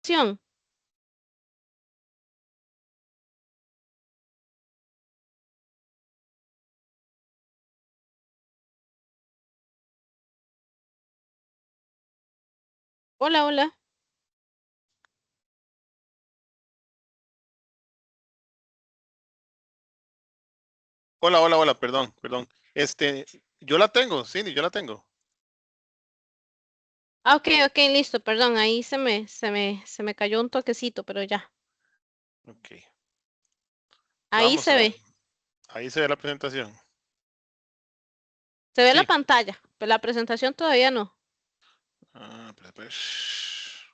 Acción. Hola, hola. Hola, hola, hola, perdón, perdón. Yo la tengo, Cindy, yo la tengo. Ah, ok, ok, listo, perdón, ahí se me cayó un toquecito, pero ya. Ok, Ahí vamos se a ver. ve. Ahí se ve la presentación. Se ve la Sí. pantalla, pero la presentación todavía no. Pues.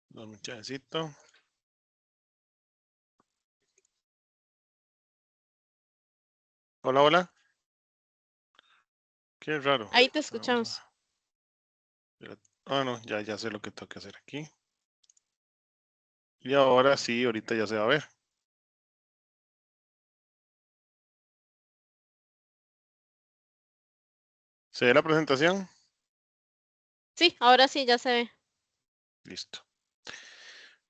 Dame un chancecito. Hola, hola. Qué raro. Ahí te Vamos escuchamos. a ver. Ah, no, ya sé lo que tengo que hacer aquí. Y ahora sí, ahorita ya se va a ver. ¿Se ve la presentación? Sí, ahora sí, ya se ve. Listo.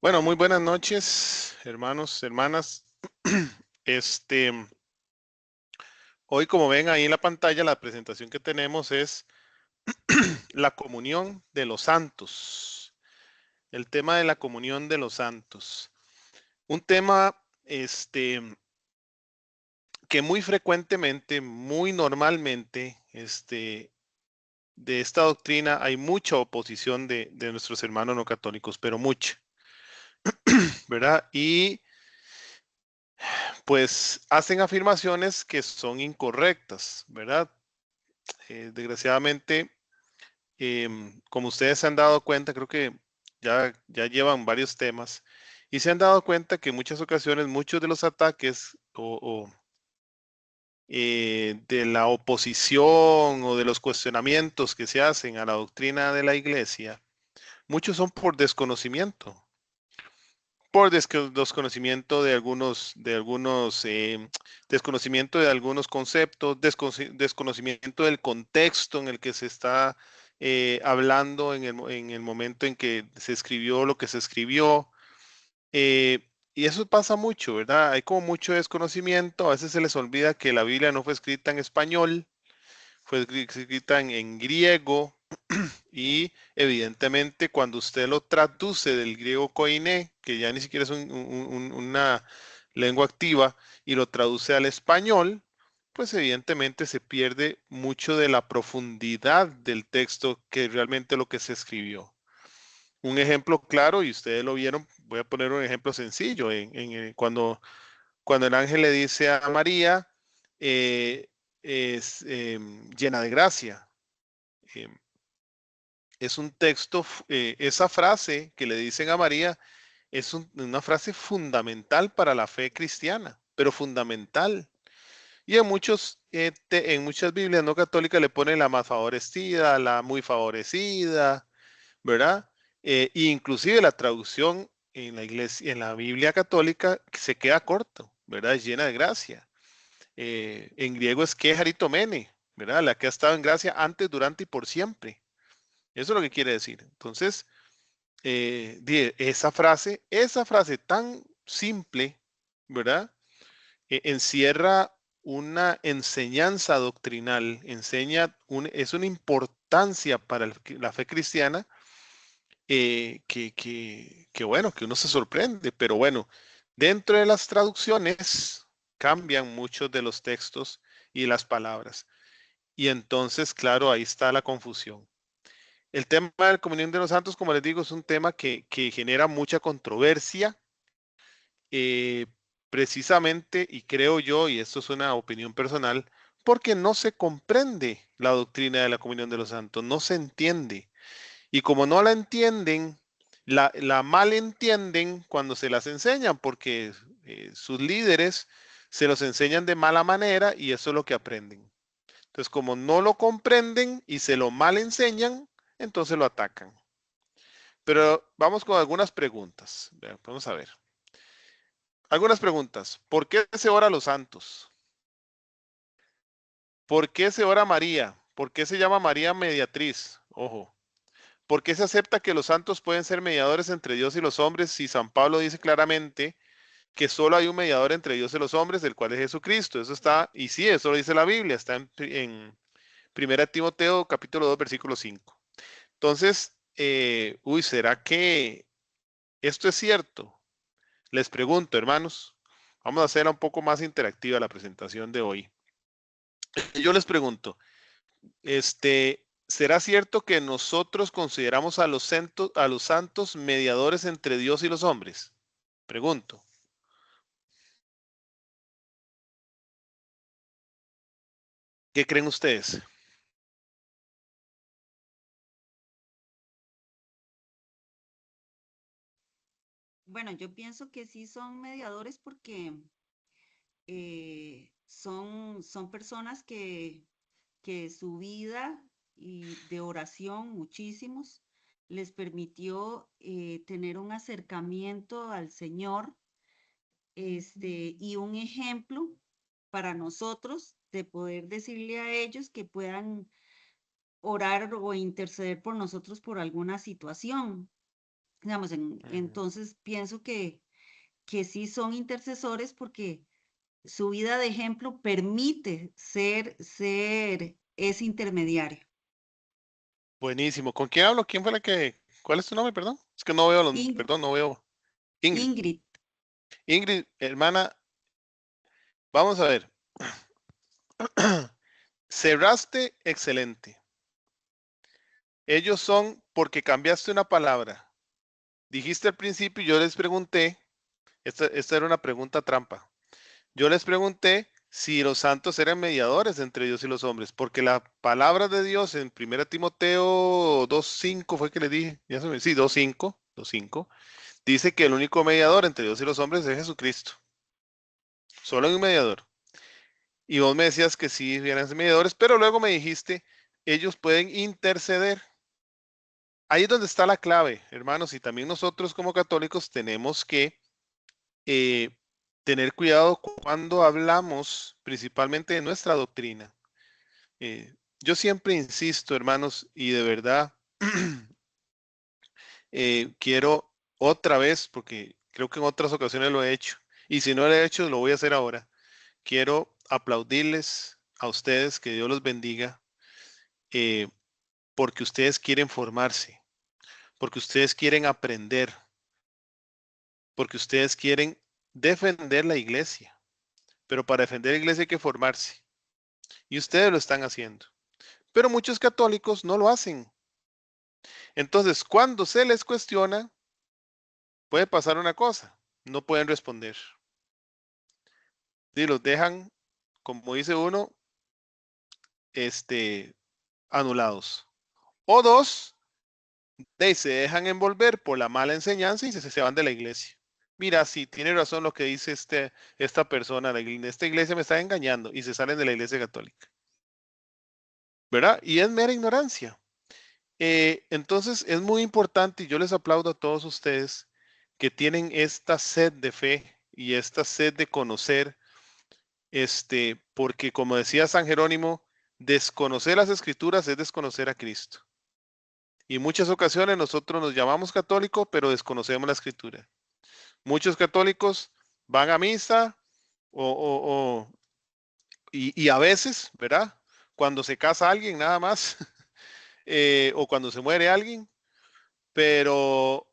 Bueno, muy buenas noches, hermanos, hermanas. Este, hoy como ven ahí en la pantalla, la presentación que tenemos es la comunión de los santos. El tema de la comunión de los santos. Un tema que muy frecuentemente, muy normalmente, de esta doctrina hay mucha oposición de nuestros hermanos no católicos, pero mucha, ¿verdad? Y pues hacen afirmaciones que son incorrectas, ¿verdad? Desgraciadamente, como ustedes se han dado cuenta, creo que ya llevan varios temas y se han dado cuenta que en muchas ocasiones muchos de los ataques de la oposición o de los cuestionamientos que se hacen a la doctrina de la iglesia, muchos son por desconocimiento desconocimiento de algunos conceptos, desconocimiento del contexto en el que se está hablando en el momento en que se escribió lo que se escribió. Y eso pasa mucho, ¿verdad? Hay como mucho desconocimiento, a veces se les olvida que la Biblia no fue escrita en español, fue escrita en griego y evidentemente cuando usted lo traduce del griego koiné, que ya ni siquiera es una lengua activa, y lo traduce al español, pues evidentemente se pierde mucho de la profundidad del texto que realmente lo que se escribió. Un ejemplo claro, y ustedes lo vieron, voy a poner un ejemplo sencillo, cuando el ángel le dice a María, eh, es llena de gracia. Em, es un texto, esa frase que le dicen a María es una frase fundamental para la fe cristiana, pero fundamental. Y en muchas Biblias no católicas le ponen la más favorecida, la muy favorecida, ¿verdad? Inclusive la traducción en la iglesia, en la Biblia católica se queda corto, ¿verdad? Es llena de gracia. En griego es quejaritomene, ¿verdad? La que ha estado en gracia antes, durante y por siempre. Eso es lo que quiere decir. Entonces, esa frase tan simple, ¿verdad? Encierra una enseñanza doctrinal, es una importancia para la fe cristiana que bueno, que uno se sorprende, pero bueno, dentro de las traducciones cambian muchos de los textos y las palabras. Y entonces, claro, ahí está la confusión. El tema de la comunión de los santos, como les digo, es un tema que genera mucha controversia, eh, precisamente, y creo yo, y esto es una opinión personal, porque no se comprende la doctrina de la comunión de los santos, no se entiende. Y como no la entienden, la malentienden cuando se las enseñan, porque sus líderes se los enseñan de mala manera y eso es lo que aprenden. Entonces, como no lo comprenden y se lo mal enseñan, entonces lo atacan. Pero vamos con algunas preguntas. Vean, vamos a ver. Algunas preguntas. ¿Por qué se ora a los santos? ¿Por qué se ora a María? ¿Por qué se llama María mediatriz? Ojo. ¿Por qué se acepta que los santos pueden ser mediadores entre Dios y los hombres si San Pablo dice claramente que solo hay un mediador entre Dios y los hombres, el cual es Jesucristo? Eso está, y sí, eso lo dice la Biblia, está en 1 Timoteo capítulo 2, versículo 5. Entonces, ¿será que esto es cierto? Les pregunto, hermanos, vamos a hacerla un poco más interactiva la presentación de hoy. Yo les pregunto, ¿será cierto que nosotros consideramos a los santos mediadores entre Dios y los hombres? Pregunto. ¿Qué creen ustedes? Bueno, yo pienso que sí son mediadores porque son personas que su vida y de oración, muchísimos, les permitió tener un acercamiento al Señor, y un ejemplo para nosotros de poder decirle a ellos que puedan orar o interceder por nosotros por alguna situación. Digamos, entonces pienso que sí son intercesores porque su vida de ejemplo permite ser ese intermediario. Buenísimo. ¿Con quién hablo? ¿Quién fue la que? ¿Cuál es tu nombre, perdón? Es que no veo In- perdón, no veo. Ingrid. Ingrid, Ingrid, hermana, vamos a ver. Cerraste excelente. Ellos son porque cambiaste una palabra. Dijiste al principio, yo les pregunté, esta era una pregunta trampa. Yo les pregunté si los santos eran mediadores entre Dios y los hombres, porque la palabra de Dios en 1 Timoteo 2:5 fue que le dije, sí, 2:5, dice que el único mediador entre Dios y los hombres es Jesucristo. Solo hay un mediador. Y vos me decías que sí eran mediadores, pero luego me dijiste, ellos pueden interceder. Ahí es donde está la clave, hermanos, y también nosotros como católicos tenemos que tener cuidado cuando hablamos principalmente de nuestra doctrina. Yo siempre insisto, hermanos, y de verdad quiero otra vez, porque creo que en otras ocasiones lo he hecho, y si no lo he hecho, lo voy a hacer ahora. Quiero aplaudirles a ustedes, que Dios los bendiga, eh, porque ustedes quieren formarse, porque ustedes quieren aprender, porque ustedes quieren defender la iglesia. Pero para defender la iglesia hay que formarse. Y ustedes lo están haciendo. Pero muchos católicos no lo hacen. Entonces, cuando se les cuestiona, puede pasar una cosa. No pueden responder. Y los dejan, como dice uno, anulados. O dos, se dejan envolver por la mala enseñanza y se van de la iglesia. Mira, sí, tiene razón lo que dice esta persona. Esta iglesia me está engañando y se salen de la iglesia católica. ¿Verdad? Y es mera ignorancia. Entonces es muy importante y yo les aplaudo a todos ustedes que tienen esta sed de fe y esta sed de conocer, porque como decía San Jerónimo, desconocer las escrituras es desconocer a Cristo. Y en muchas ocasiones nosotros nos llamamos católicos, pero desconocemos la escritura. Muchos católicos van a misa y a veces, ¿verdad? Cuando se casa alguien nada más, o cuando se muere alguien, pero,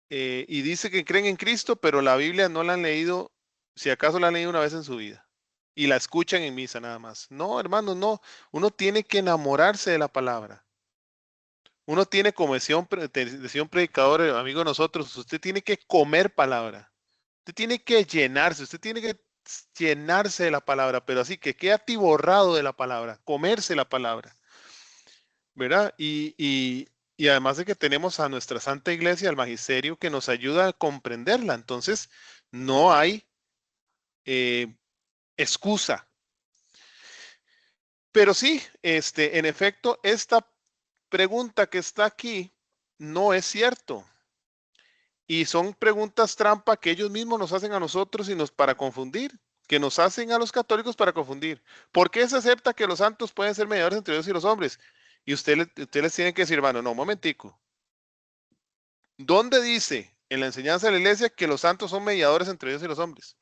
y dice que creen en Cristo, pero la Biblia no la han leído, si acaso la han leído una vez en su vida, y la escuchan en misa nada más. No, hermano, no, uno tiene que enamorarse de la palabra. Uno tiene, como decía un predicador, amigo de nosotros, usted tiene que comer palabra. Usted tiene que llenarse, usted tiene que llenarse de la palabra, pero así que quede atiborrado de la palabra, comerse la palabra, ¿verdad? Y además de que tenemos a nuestra Santa Iglesia, al Magisterio, que nos ayuda a comprenderla. Entonces, no hay excusa. Pero sí, en efecto, esta pregunta que está aquí no es cierto. Y son preguntas trampa que ellos mismos nos hacen a nosotros y para confundir, que nos hacen a los católicos para confundir. ¿Por qué se acepta que los santos pueden ser mediadores entre Dios y los hombres? Y usted les tiene que decir, hermano, no, un momentico. ¿Dónde dice en la enseñanza de la iglesia que los santos son mediadores entre Dios y los hombres?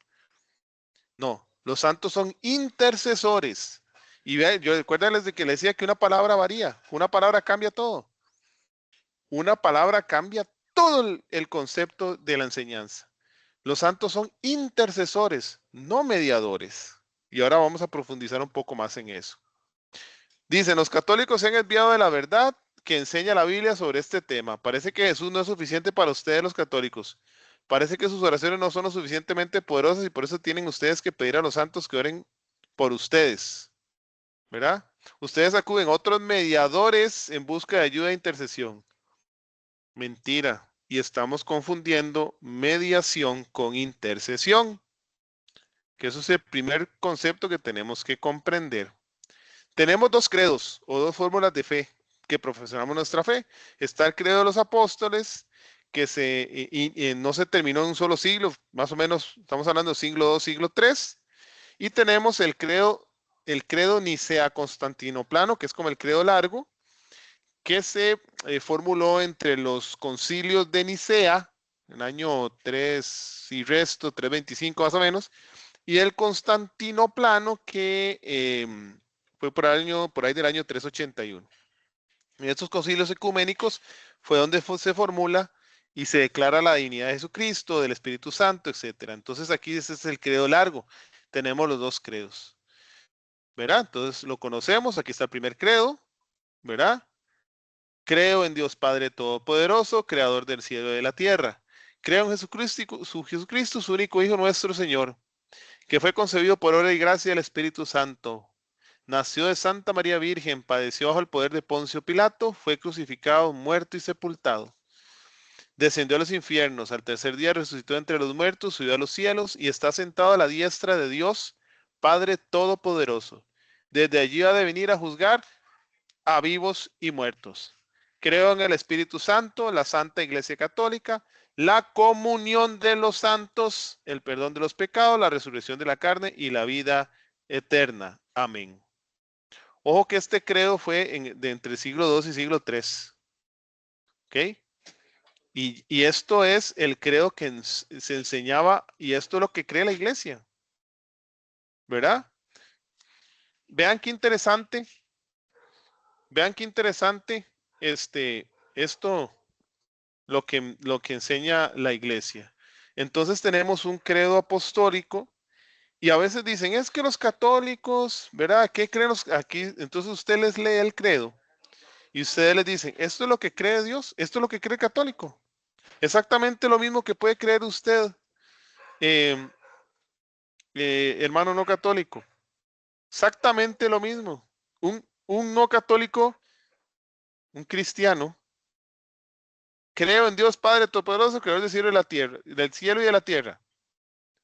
No, los santos son intercesores. Y vean, yo recuérdenles de que le decía que una palabra varía, una palabra cambia todo. Una palabra cambia todo el concepto de la enseñanza. Los santos son intercesores, no mediadores. Y ahora vamos a profundizar un poco más en eso. Dicen, los católicos se han desviado de la verdad que enseña la Biblia sobre este tema. Parece que Jesús no es suficiente para ustedes los católicos. Parece que sus oraciones no son lo suficientemente poderosas y por eso tienen ustedes que pedir a los santos que oren por ustedes. ¿Verdad? Ustedes acuden a otros mediadores en busca de ayuda e intercesión. Mentira. Y estamos confundiendo mediación con intercesión. Que eso es el primer concepto que tenemos que comprender. Tenemos dos credos o dos fórmulas de fe que profesionamos nuestra fe. Está el credo de los apóstoles, que no se terminó en un solo siglo, más o menos estamos hablando del siglo II, siglo III. Y tenemos el credo nicea-constantinoplano, que es como el credo largo, que se formuló entre los concilios de Nicea, en el año 3 y resto, 325 más o menos, y el constantinoplano, que fue por ahí del año 381. En estos concilios ecuménicos fue donde se formula y se declara la divinidad de Jesucristo, del Espíritu Santo, etc. Entonces aquí ese es el credo largo. Tenemos los dos credos. ¿Verdad? Entonces lo conocemos. Aquí está el primer credo. ¿Verdad? Creo en Dios Padre Todopoderoso, Creador del cielo y de la tierra. Creo en Jesucristo, su único Hijo nuestro Señor, que fue concebido por obra y gracia del Espíritu Santo. Nació de Santa María Virgen, padeció bajo el poder de Poncio Pilato, fue crucificado, muerto y sepultado. Descendió a los infiernos, al tercer día resucitó entre los muertos, subió a los cielos y está sentado a la diestra de Dios, Padre Todopoderoso. Desde allí ha de venir a juzgar a vivos y muertos. Creo en el Espíritu Santo, la Santa Iglesia Católica, la comunión de los santos, el perdón de los pecados, la resurrección de la carne y la vida eterna. Amén. Ojo que este credo fue de entre siglo II y siglo III. ¿Ok? Y esto es el credo que se enseñaba y esto es lo que cree la iglesia. ¿Verdad? Vean qué interesante. Vean qué interesante esto, lo que enseña la iglesia. Entonces tenemos un credo apostólico y a veces dicen, es que los católicos, ¿verdad? ¿Qué creen aquí? Entonces usted les lee el credo y ustedes les dicen, esto es lo que cree Dios, esto es lo que cree el católico. Exactamente lo mismo que puede creer usted, hermano no católico. Exactamente lo mismo. Un no católico, un cristiano, creo en Dios Padre Todopoderoso, creador del cielo y la tierra, del cielo y de la tierra.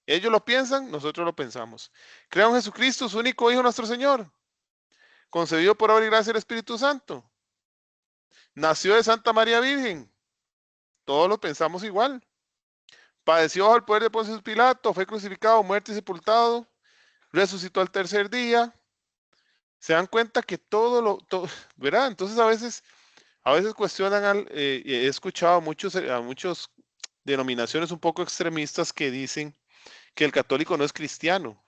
Ellos lo piensan, nosotros lo pensamos. Creo en Jesucristo, su único Hijo, nuestro Señor, concebido por obra y gracia del Espíritu Santo. Nació de Santa María Virgen. Todos lo pensamos igual. Padeció bajo el poder de Poncio Pilato, fue crucificado, muerto y sepultado, resucitó al tercer día. Se dan cuenta que todo, ¿verdad? Entonces a veces cuestionan, he escuchado a muchos denominaciones un poco extremistas que dicen que el católico no es cristiano.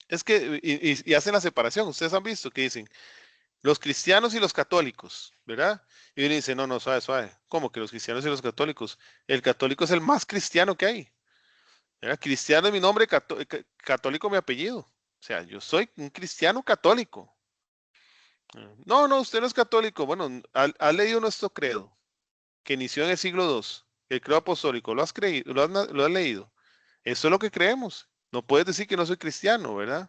Es que, y hacen la separación, ustedes han visto que dicen, los cristianos y los católicos, ¿verdad? Y uno dice, no, suave. ¿Cómo que los cristianos y los católicos? El católico es el más cristiano que hay. ¿Verdad? Cristiano es mi nombre, católico mi apellido. O sea, yo soy un cristiano católico. No, usted no es católico. Bueno, ha leído nuestro credo, que inició en el siglo II, el credo apostólico. ¿Lo has creído? ¿Lo has leído? Eso es lo que creemos. No puedes decir que no soy cristiano, ¿verdad?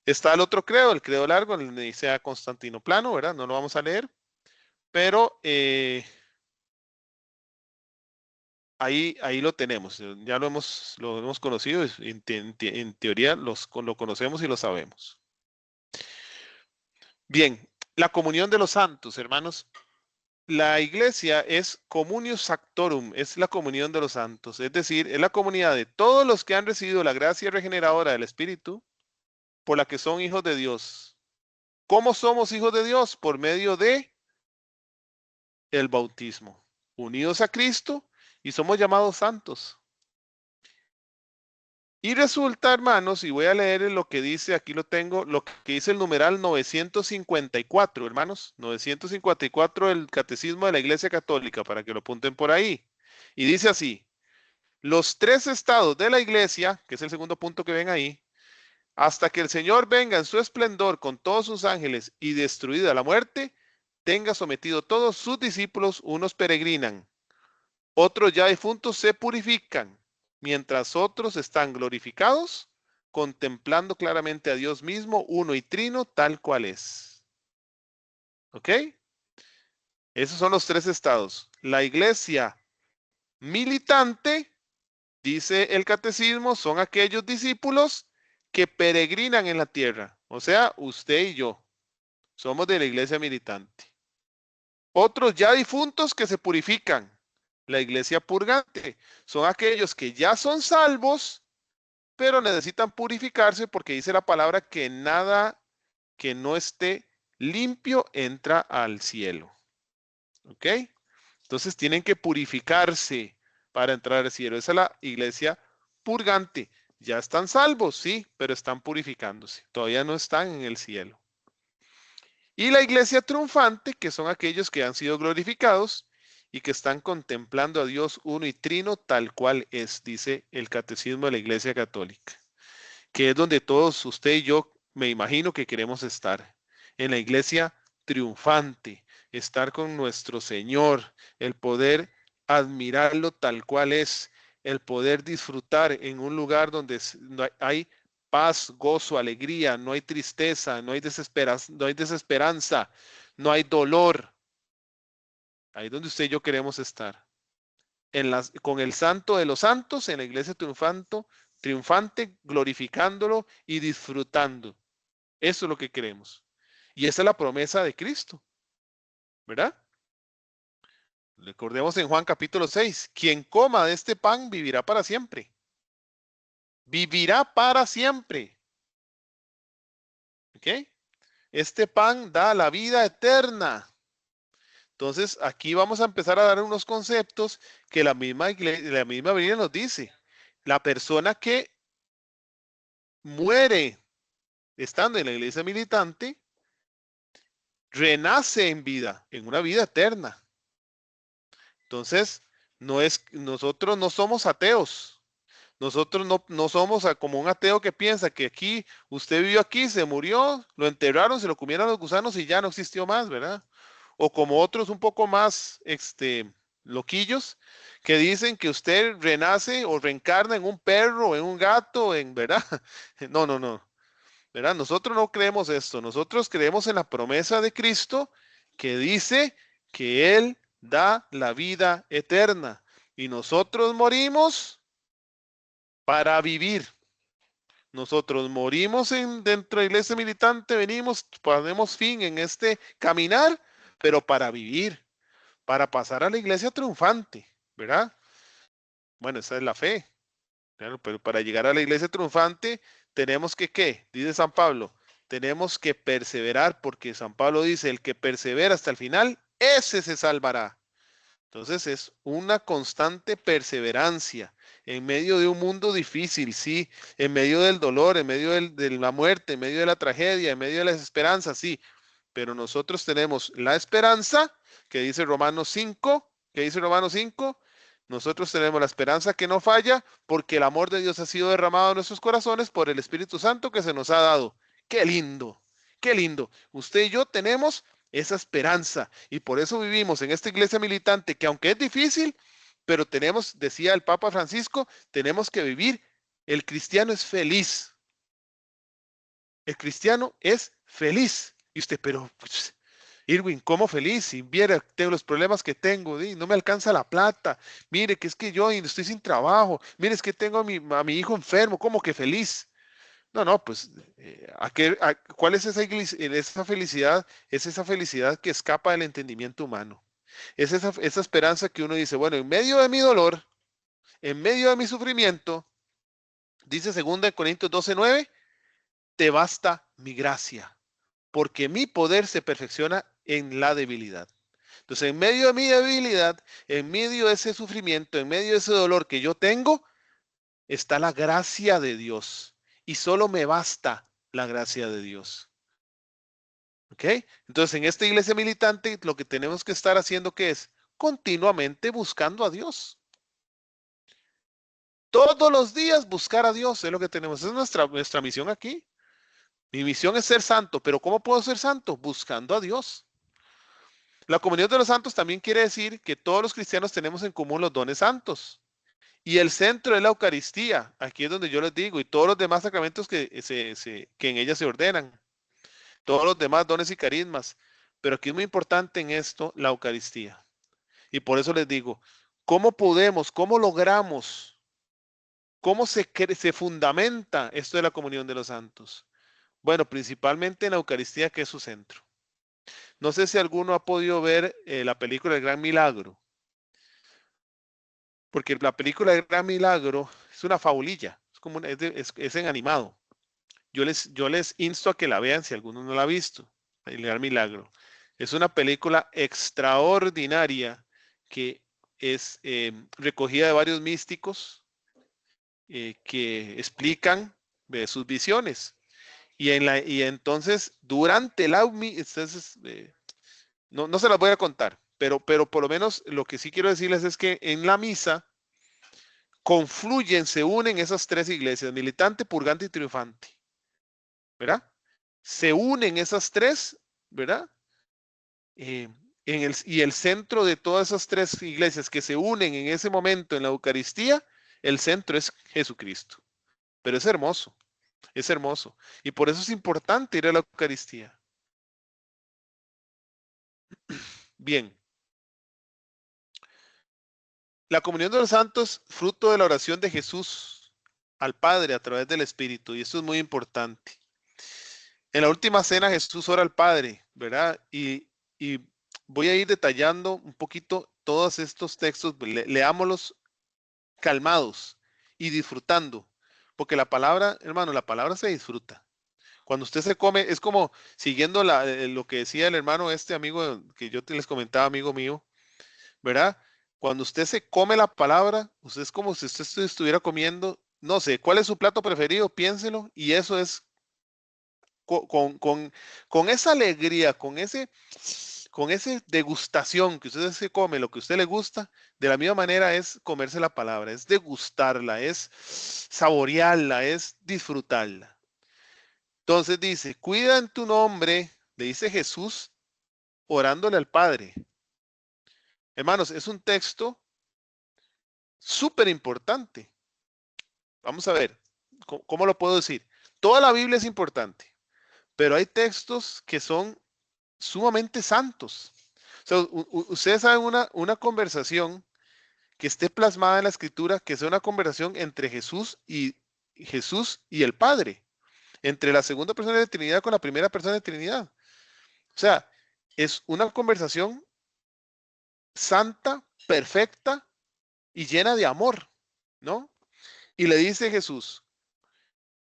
Está el otro credo, el credo largo, el de Nicea Constantinoplano, ¿verdad? No lo vamos a leer, pero ahí lo tenemos. Ya lo hemos conocido, en teoría lo conocemos y lo sabemos. Bien, la comunión de los santos, hermanos. La iglesia es communio sactorum, es la comunión de los santos, es decir, es la comunidad de todos los que han recibido la gracia regeneradora del Espíritu por la que son hijos de Dios. ¿Cómo somos hijos de Dios? Por medio de el bautismo, unidos a Cristo, y somos llamados santos. Y resulta, hermanos, y voy a leer lo que dice, aquí lo tengo, lo que dice el numeral 954, hermanos, 954 del Catecismo de la Iglesia Católica, para que lo apunten por ahí. Y dice así: los tres estados de la Iglesia, que es el segundo punto que ven ahí, hasta que el Señor venga en su esplendor con todos sus ángeles y destruida la muerte, tenga sometido todos sus discípulos, unos peregrinan, otros ya difuntos se purifican, mientras otros están glorificados, contemplando claramente a Dios mismo, uno y trino, tal cual es. ¿Ok? Esos son los tres estados. La iglesia militante, dice el catecismo, son aquellos discípulos que peregrinan en la tierra. O sea, usted y yo somos de la iglesia militante. Otros ya difuntos que se purifican. La iglesia purgante son aquellos que ya son salvos, pero necesitan purificarse porque dice la palabra que nada que no esté limpio entra al cielo. ¿Ok? Entonces tienen que purificarse para entrar al cielo. Esa es la iglesia purgante. Ya están salvos, sí, pero están purificándose. Todavía no están en el cielo. Y la iglesia triunfante, que son aquellos que han sido glorificados y que están contemplando a Dios uno y trino tal cual es, dice el Catecismo de la Iglesia Católica, que es donde todos usted y yo me imagino que queremos estar, en la iglesia triunfante, estar con nuestro Señor, el poder admirarlo tal cual es, el poder disfrutar en un lugar donde hay paz, gozo, alegría, no hay tristeza, no hay desesperanza, no hay dolor. Ahí es donde usted y yo queremos estar. Con el santo de los santos, en la iglesia triunfante, glorificándolo y disfrutando. Eso es lo que queremos. Y esa es la promesa de Cristo, ¿verdad? Recordemos en Juan capítulo 6, quien coma de este pan vivirá para siempre. Vivirá para siempre. ¿Ok? Este pan da la vida eterna. Entonces, aquí vamos a empezar a dar unos conceptos que la misma Biblia nos dice. La persona que muere estando en la iglesia militante, renace en vida, en una vida eterna. Entonces, nosotros no somos ateos. Nosotros no somos como un ateo que piensa que aquí, usted vivió aquí, se murió, lo enterraron, se lo comieron los gusanos y ya no existió más, ¿verdad? O como otros un poco más, loquillos, que dicen que usted renace o reencarna en un perro, en un gato, ¿verdad? No. ¿Verdad? Nosotros no creemos esto, nosotros creemos en la promesa de Cristo que dice que Él da la vida eterna y nosotros morimos para vivir. Nosotros morimos dentro de la iglesia militante, venimos, ponemos fin en este caminar, pero para vivir, para pasar a la iglesia triunfante, ¿verdad? Bueno, esa es la fe. Claro, pero para llegar a la iglesia triunfante tenemos que, ¿qué? Dice San Pablo, tenemos que perseverar porque San Pablo dice, el que persevera hasta el final, ese se salvará. Entonces es una constante perseverancia en medio de un mundo difícil, sí, en medio del dolor, en medio de la muerte, en medio de la tragedia, en medio de la desesperanza, sí, pero nosotros tenemos la esperanza que dice Romanos 5, que dice Romanos 5. Nosotros tenemos la esperanza que no falla porque el amor de Dios ha sido derramado en nuestros corazones por el Espíritu Santo que se nos ha dado. ¡Qué lindo! ¡Qué lindo! Usted y yo tenemos esa esperanza y por eso vivimos en esta iglesia militante que aunque es difícil, pero tenemos, decía el Papa Francisco, tenemos que vivir. El cristiano es feliz. El cristiano es feliz. Y usted, pero pues, Irwin, ¿cómo feliz? Si viera los problemas que tengo, no me alcanza la plata. Mire, que es que yo estoy sin trabajo. Mire, es que tengo a mi hijo enfermo. ¿Cómo que feliz? No, pues, ¿cuál es esa felicidad? Es esa felicidad que escapa del entendimiento humano. Es esa esperanza que uno dice, bueno, en medio de mi dolor, en medio de mi sufrimiento, dice 2 Corintios 12:9, te basta mi gracia, porque mi poder se perfecciona en la debilidad. Entonces, en medio de mi debilidad, en medio de ese sufrimiento, en medio de ese dolor que yo tengo, está la gracia de Dios. Y solo me basta la gracia de Dios. ¿Ok? Entonces, en esta iglesia militante, lo que tenemos que estar haciendo, ¿qué es? Continuamente buscando a Dios. Todos los días buscar a Dios es lo que tenemos. Es nuestra misión aquí. Mi misión es ser santo, pero ¿cómo puedo ser santo? Buscando a Dios. La comunión de los santos también quiere decir que todos los cristianos tenemos en común los dones santos. Y el centro es la Eucaristía. Aquí es donde yo les digo, y todos los demás sacramentos que en ella se ordenan. Todos los demás dones y carismas. Pero aquí es muy importante en esto la Eucaristía. Y por eso les digo, ¿cómo podemos, cómo logramos, cómo se fundamenta esto de la comunión de los santos? Bueno, principalmente en la Eucaristía, que es su centro. No sé si alguno ha podido ver la película El Gran Milagro, porque la película El Gran Milagro es una fabulilla, es en animado. Yo les insto a que la vean si alguno no la ha visto, El Gran Milagro. Es una película extraordinaria que es recogida de varios místicos que explican sus visiones. Y entonces, durante no se las voy a contar, pero por lo menos lo que sí quiero decirles es que en la misa confluyen, se unen esas tres iglesias, militante, purgante y triunfante, ¿verdad? Se unen esas tres, ¿verdad? Y el centro de todas esas tres iglesias que se unen en ese momento en la Eucaristía, el centro es Jesucristo. Pero es hermoso, es hermoso. Y por eso es importante ir a la Eucaristía. Bien. La comunión de los santos, fruto de la oración de Jesús al Padre a través del Espíritu. Y esto es muy importante. En la última cena Jesús ora al Padre, ¿verdad? Y voy a ir detallando un poquito todos estos textos. Leámoslos calmados y disfrutando. Porque la palabra, hermano, la palabra se disfruta. Cuando usted se come, es como siguiendo lo que decía el hermano, este amigo que yo les comentaba, amigo mío, ¿verdad? Cuando usted se come la palabra, usted es como si usted estuviera comiendo, no sé, ¿cuál es su plato preferido? Piénselo, y eso es con esa alegría, con ese degustación que usted se come, lo que a usted le gusta, de la misma manera es comerse la palabra, es degustarla, es saborearla, es disfrutarla. Entonces dice, cuida en tu nombre, le dice Jesús, orándole al Padre. Hermanos, es un texto súper importante. Vamos a ver, ¿cómo lo puedo decir? Toda la Biblia es importante, pero hay textos que son sumamente santos. O sea, ustedes saben una conversación que esté plasmada en la escritura, que sea una conversación entre Jesús y el Padre, entre la segunda persona de la Trinidad con la primera persona de la Trinidad. O sea, es una conversación santa, perfecta y llena de amor, ¿no? Y le dice Jesús,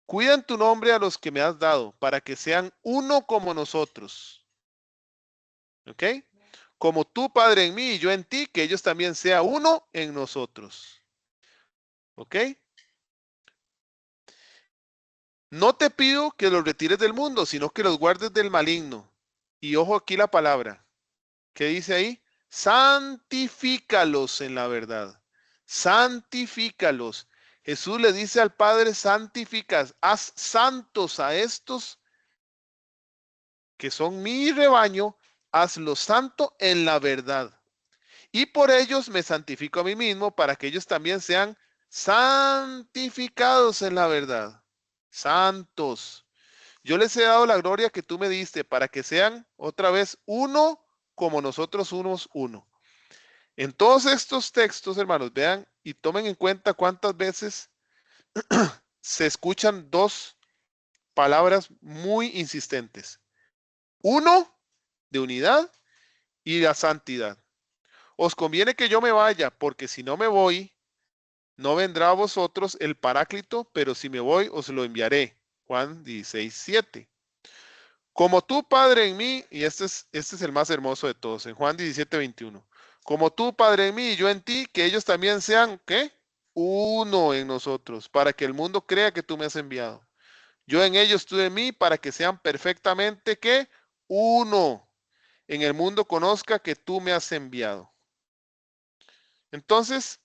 cuida en tu nombre a los que me has dado, para que sean uno como nosotros. ¿Ok? Como tú, Padre, en mí y yo en ti, que ellos también sean uno en nosotros. ¿Ok? No te pido que los retires del mundo, sino que los guardes del maligno. Y ojo aquí la palabra. ¿Qué dice ahí? Santifícalos en la verdad. Santifícalos. Jesús le dice al Padre, santificas, haz santos a estos que son mi rebaño, hazlos santo en la verdad. Y por ellos me santifico a mí mismo para que ellos también sean santificados en la verdad. Santos. Yo les he dado la gloria que tú me diste para que sean otra vez uno como nosotros somos uno. En todos estos textos, hermanos, vean y tomen en cuenta cuántas veces se escuchan dos palabras muy insistentes. Uno, de unidad, y la santidad. Os conviene que yo me vaya, porque si no me voy, no vendrá a vosotros el Paráclito, pero si me voy, os lo enviaré. Juan 16:7. Como tú, Padre, en mí, y este es el más hermoso de todos, en Juan 17:21. Como tú, Padre, en mí y yo en ti, que ellos también sean, ¿qué? Uno en nosotros, para que el mundo crea que tú me has enviado. Yo en ellos, tú en mí, para que sean perfectamente, ¿qué? Uno. En el mundo conozca que tú me has enviado. Entonces,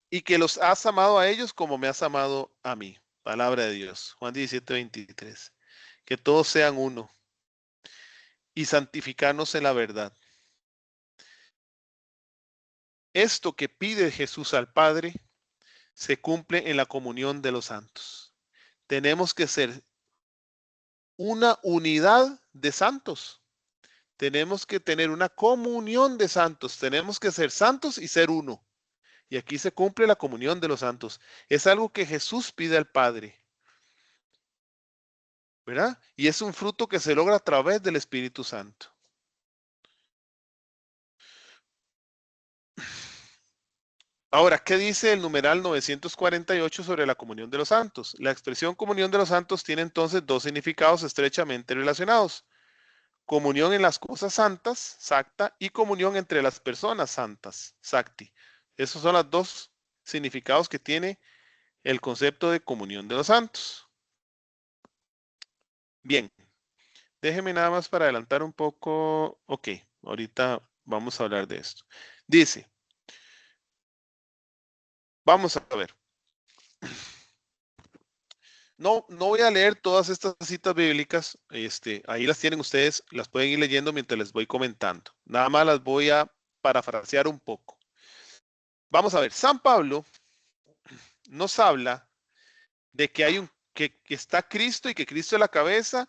y que los has amado a ellos como me has amado a mí. Palabra de Dios. Juan 17:23. Que todos sean uno y santificarnos en la verdad. Esto que pide Jesús al Padre se cumple en la comunión de los santos. Tenemos que ser una unidad de santos. Tenemos que tener una comunión de santos. Tenemos que ser santos y ser uno. Y aquí se cumple la comunión de los santos. Es algo que Jesús pide al Padre, ¿verdad? Y es un fruto que se logra a través del Espíritu Santo. Ahora, ¿qué dice el numeral 948 sobre la comunión de los santos? La expresión comunión de los santos tiene entonces dos significados estrechamente relacionados. Comunión en las cosas santas, sacta, y comunión entre las personas santas, sakti. Esos son los dos significados que tiene el concepto de comunión de los santos. Bien, déjeme nada más para adelantar un poco. Ok, ahorita vamos a hablar de esto. Dice, vamos a ver. No, no voy a leer todas estas citas bíblicas, ahí las tienen ustedes, las pueden ir leyendo mientras les voy comentando. Nada más las voy a parafrasear un poco. Vamos a ver, San Pablo nos habla de que que está Cristo y que Cristo es la cabeza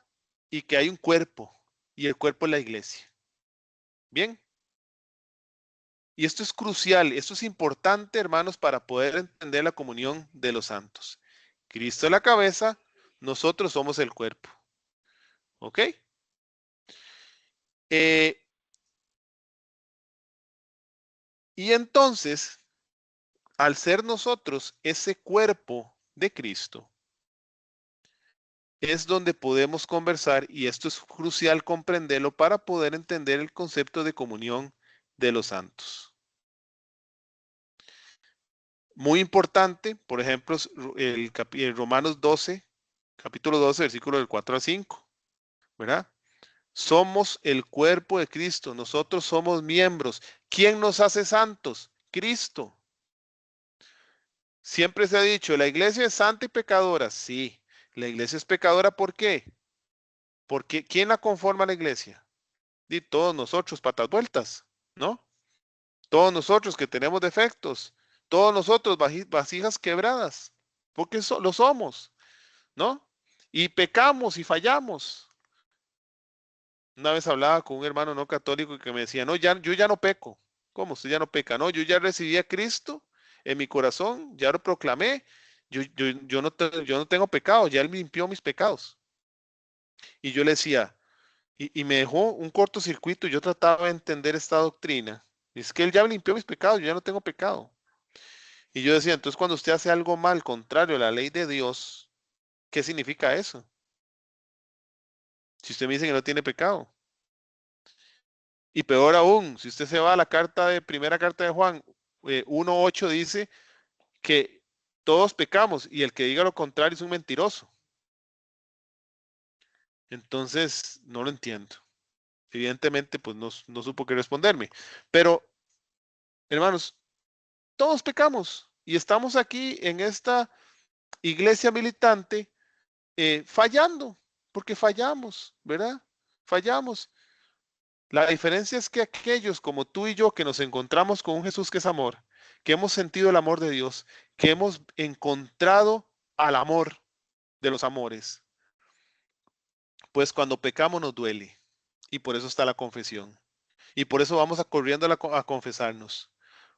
y que hay un cuerpo y el cuerpo es la iglesia. Bien. Y esto es crucial, esto es importante, hermanos, para poder entender la comunión de los santos. Cristo es la cabeza, nosotros somos el cuerpo. ¿Ok? Y entonces, al ser nosotros ese cuerpo de Cristo, es donde podemos conversar, y esto es crucial comprenderlo para poder entender el concepto de comunión de los santos. Muy importante, por ejemplo, el Romanos 12, capítulo 12, versículo del 4 al 5, ¿verdad? Somos el cuerpo de Cristo, nosotros somos miembros. ¿Quién nos hace santos? Cristo. Siempre se ha dicho, la iglesia es santa y pecadora. Sí, la iglesia es pecadora, ¿por qué? Porque ¿quién la conforma la iglesia? Y todos nosotros, patas vueltas, ¿no? Todos nosotros que tenemos defectos, todos nosotros vasijas quebradas, porque lo somos, ¿no? Y pecamos y fallamos. Una vez hablaba con un hermano no católico que me decía, no, yo ya no peco. ¿Cómo? Usted ya no peca. No, yo ya recibí a Cristo en mi corazón, ya lo proclamé. Yo no tengo pecado, ya Él me limpió mis pecados. Y yo le decía, y me dejó un cortocircuito, y yo trataba de entender esta doctrina. Y es que Él ya me limpió mis pecados, yo ya no tengo pecado. Y yo decía, entonces cuando usted hace algo mal, contrario a la ley de Dios, ¿qué significa eso? Si usted me dice que no tiene pecado. Y peor aún, si usted se va a la primera carta de Juan 1:8 dice que todos pecamos y el que diga lo contrario es un mentiroso. Entonces, no lo entiendo. Evidentemente, pues no supo qué responderme. Pero, hermanos, todos pecamos y estamos aquí en esta iglesia militante fallando, porque fallamos, ¿verdad? Fallamos. La diferencia es que aquellos como tú y yo que nos encontramos con un Jesús que es amor, que hemos sentido el amor de Dios, que hemos encontrado al amor de los amores, pues cuando pecamos nos duele. Y por eso está la confesión. Y por eso vamos corriendo a confesarnos.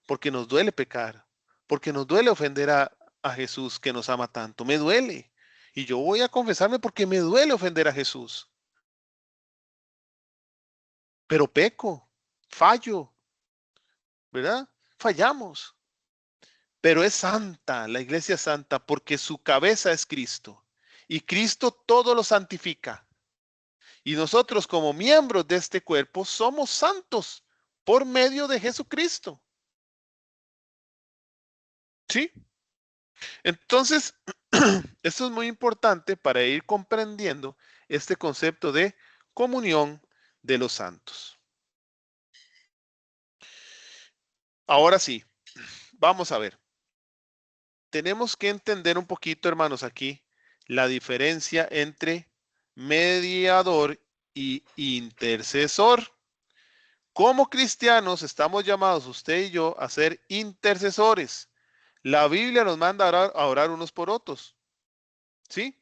Porque nos duele pecar. Porque nos duele ofender a Jesús que nos ama tanto. Me duele. Y yo voy a confesarme porque me duele ofender a Jesús. Pero peco, fallo, ¿verdad? Fallamos. Pero es santa, la iglesia es santa, porque su cabeza es Cristo. Y Cristo todo lo santifica. Y nosotros como miembros de este cuerpo somos santos por medio de Jesucristo. ¿Sí? Entonces, esto es muy importante para ir comprendiendo este concepto de comunión de los santos. Ahora sí, vamos a ver. Tenemos que entender un poquito, hermanos, aquí la diferencia entre mediador y intercesor. Como cristianos estamos llamados, usted y yo, a ser intercesores. La Biblia nos manda a orar unos por otros. ¿Sí?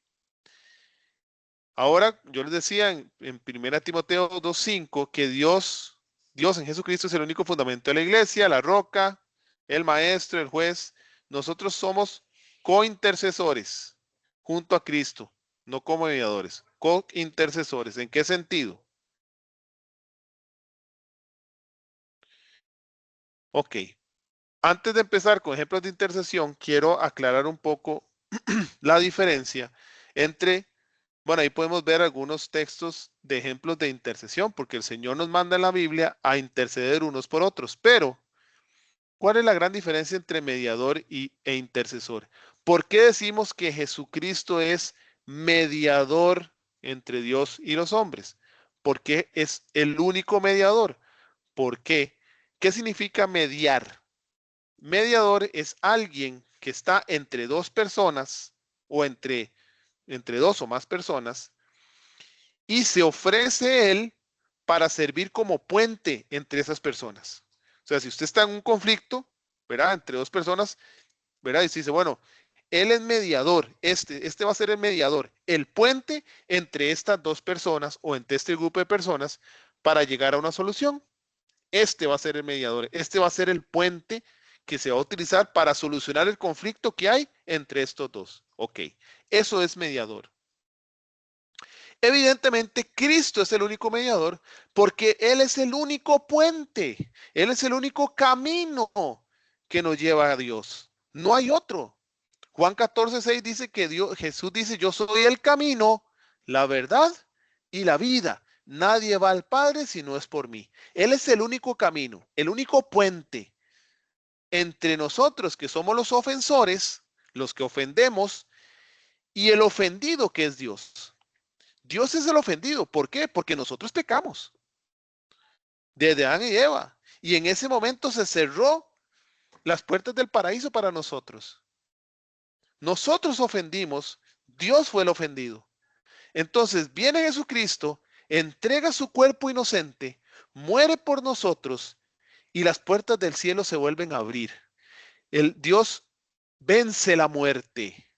Ahora, yo les decía en 1 Timoteo 2:5 que Dios en Jesucristo es el único fundamento de la iglesia, la roca, el maestro, el juez. Nosotros somos cointercesores junto a Cristo, no como mediadores, cointercesores. ¿En qué sentido? Ok. Antes de empezar con ejemplos de intercesión, quiero aclarar un poco la diferencia entre, bueno, ahí podemos ver algunos textos de ejemplos de intercesión, porque el Señor nos manda en la Biblia a interceder unos por otros, pero ¿cuál es la gran diferencia entre mediador e intercesor? ¿Por qué decimos que Jesucristo es mediador entre Dios y los hombres? Porque es el único mediador. ¿Por qué? ¿Qué significa mediar? Mediador es alguien que está entre dos personas o entre dos o más personas y se ofrece él para servir como puente entre esas personas. O sea, si usted está en un conflicto, ¿verdad? Entre dos personas, ¿verdad? Y se dice, bueno, él es mediador, este va a ser el mediador, el puente entre estas dos personas o entre este grupo de personas para llegar a una solución. Este va a ser el mediador, este va a ser el puente que se va a utilizar para solucionar el conflicto que hay entre estos dos. Ok, eso es mediador. Evidentemente, Cristo es el único mediador porque Él es el único puente, Él es el único camino que nos lleva a Dios. No hay otro. Juan 14:6 dice que Jesús dice, yo soy el camino, la verdad y la vida. Nadie va al Padre si no es por mí. Él es el único camino, el único puente entre nosotros que somos los ofensores, los que ofendemos, y el ofendido que es Dios. Dios es el ofendido. ¿Por qué? Porque nosotros pecamos. Desde Adán y Eva. Y en ese momento se cerró las puertas del paraíso para nosotros. Nosotros ofendimos, Dios fue el ofendido. Entonces viene Jesucristo, entrega su cuerpo inocente, muere por nosotros y las puertas del cielo se vuelven a abrir. El Dios vence la muerte.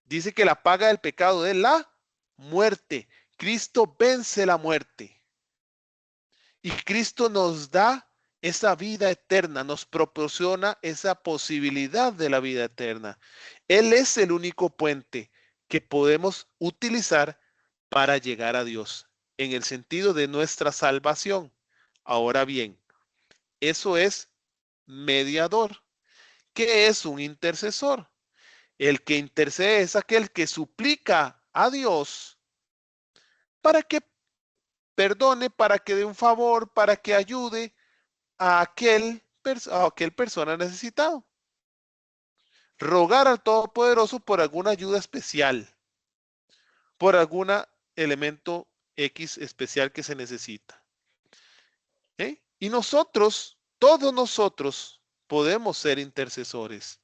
Dice que la paga del pecado es la muerte. Cristo vence la muerte. Y Cristo nos da esa vida eterna, nos proporciona esa posibilidad de la vida eterna. Él es el único puente que podemos utilizar para llegar a Dios, en el sentido de nuestra salvación. Ahora bien, eso es mediador. ¿Qué es un intercesor? El que intercede es aquel que suplica a Dios para que perdone, para que dé un favor, para que ayude a aquel persona necesitado. Rogar al Todopoderoso por alguna ayuda especial, por algún elemento X especial que se necesita. ¿Eh? Y nosotros, todos nosotros, podemos ser intercesores.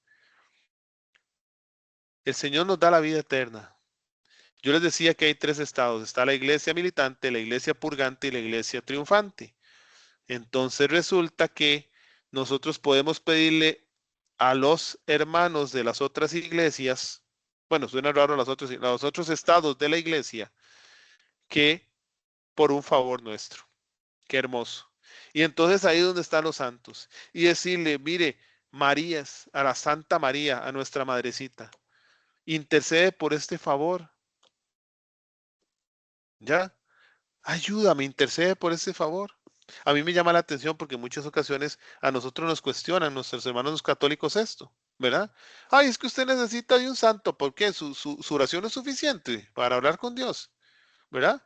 El Señor nos da la vida eterna. Yo les decía que hay tres estados. Está la iglesia militante, la iglesia purgante y la iglesia triunfante. Entonces resulta que nosotros podemos pedirle a los hermanos de las otras iglesias, bueno, suena raro los otros estados de la iglesia, que por un favor nuestro. Qué hermoso. Y entonces ahí es donde están los santos. Y decirle, mire, Marías, a la Santa María, a nuestra madrecita, intercede por este favor. ¿Ya? Ayúdame, intercede por ese favor. A mí me llama la atención porque en muchas ocasiones a nosotros nos cuestionan nuestros hermanos los católicos esto, ¿verdad? Ay, es que usted necesita de un santo, ¿por qué? Su oración es suficiente para hablar con Dios, ¿verdad?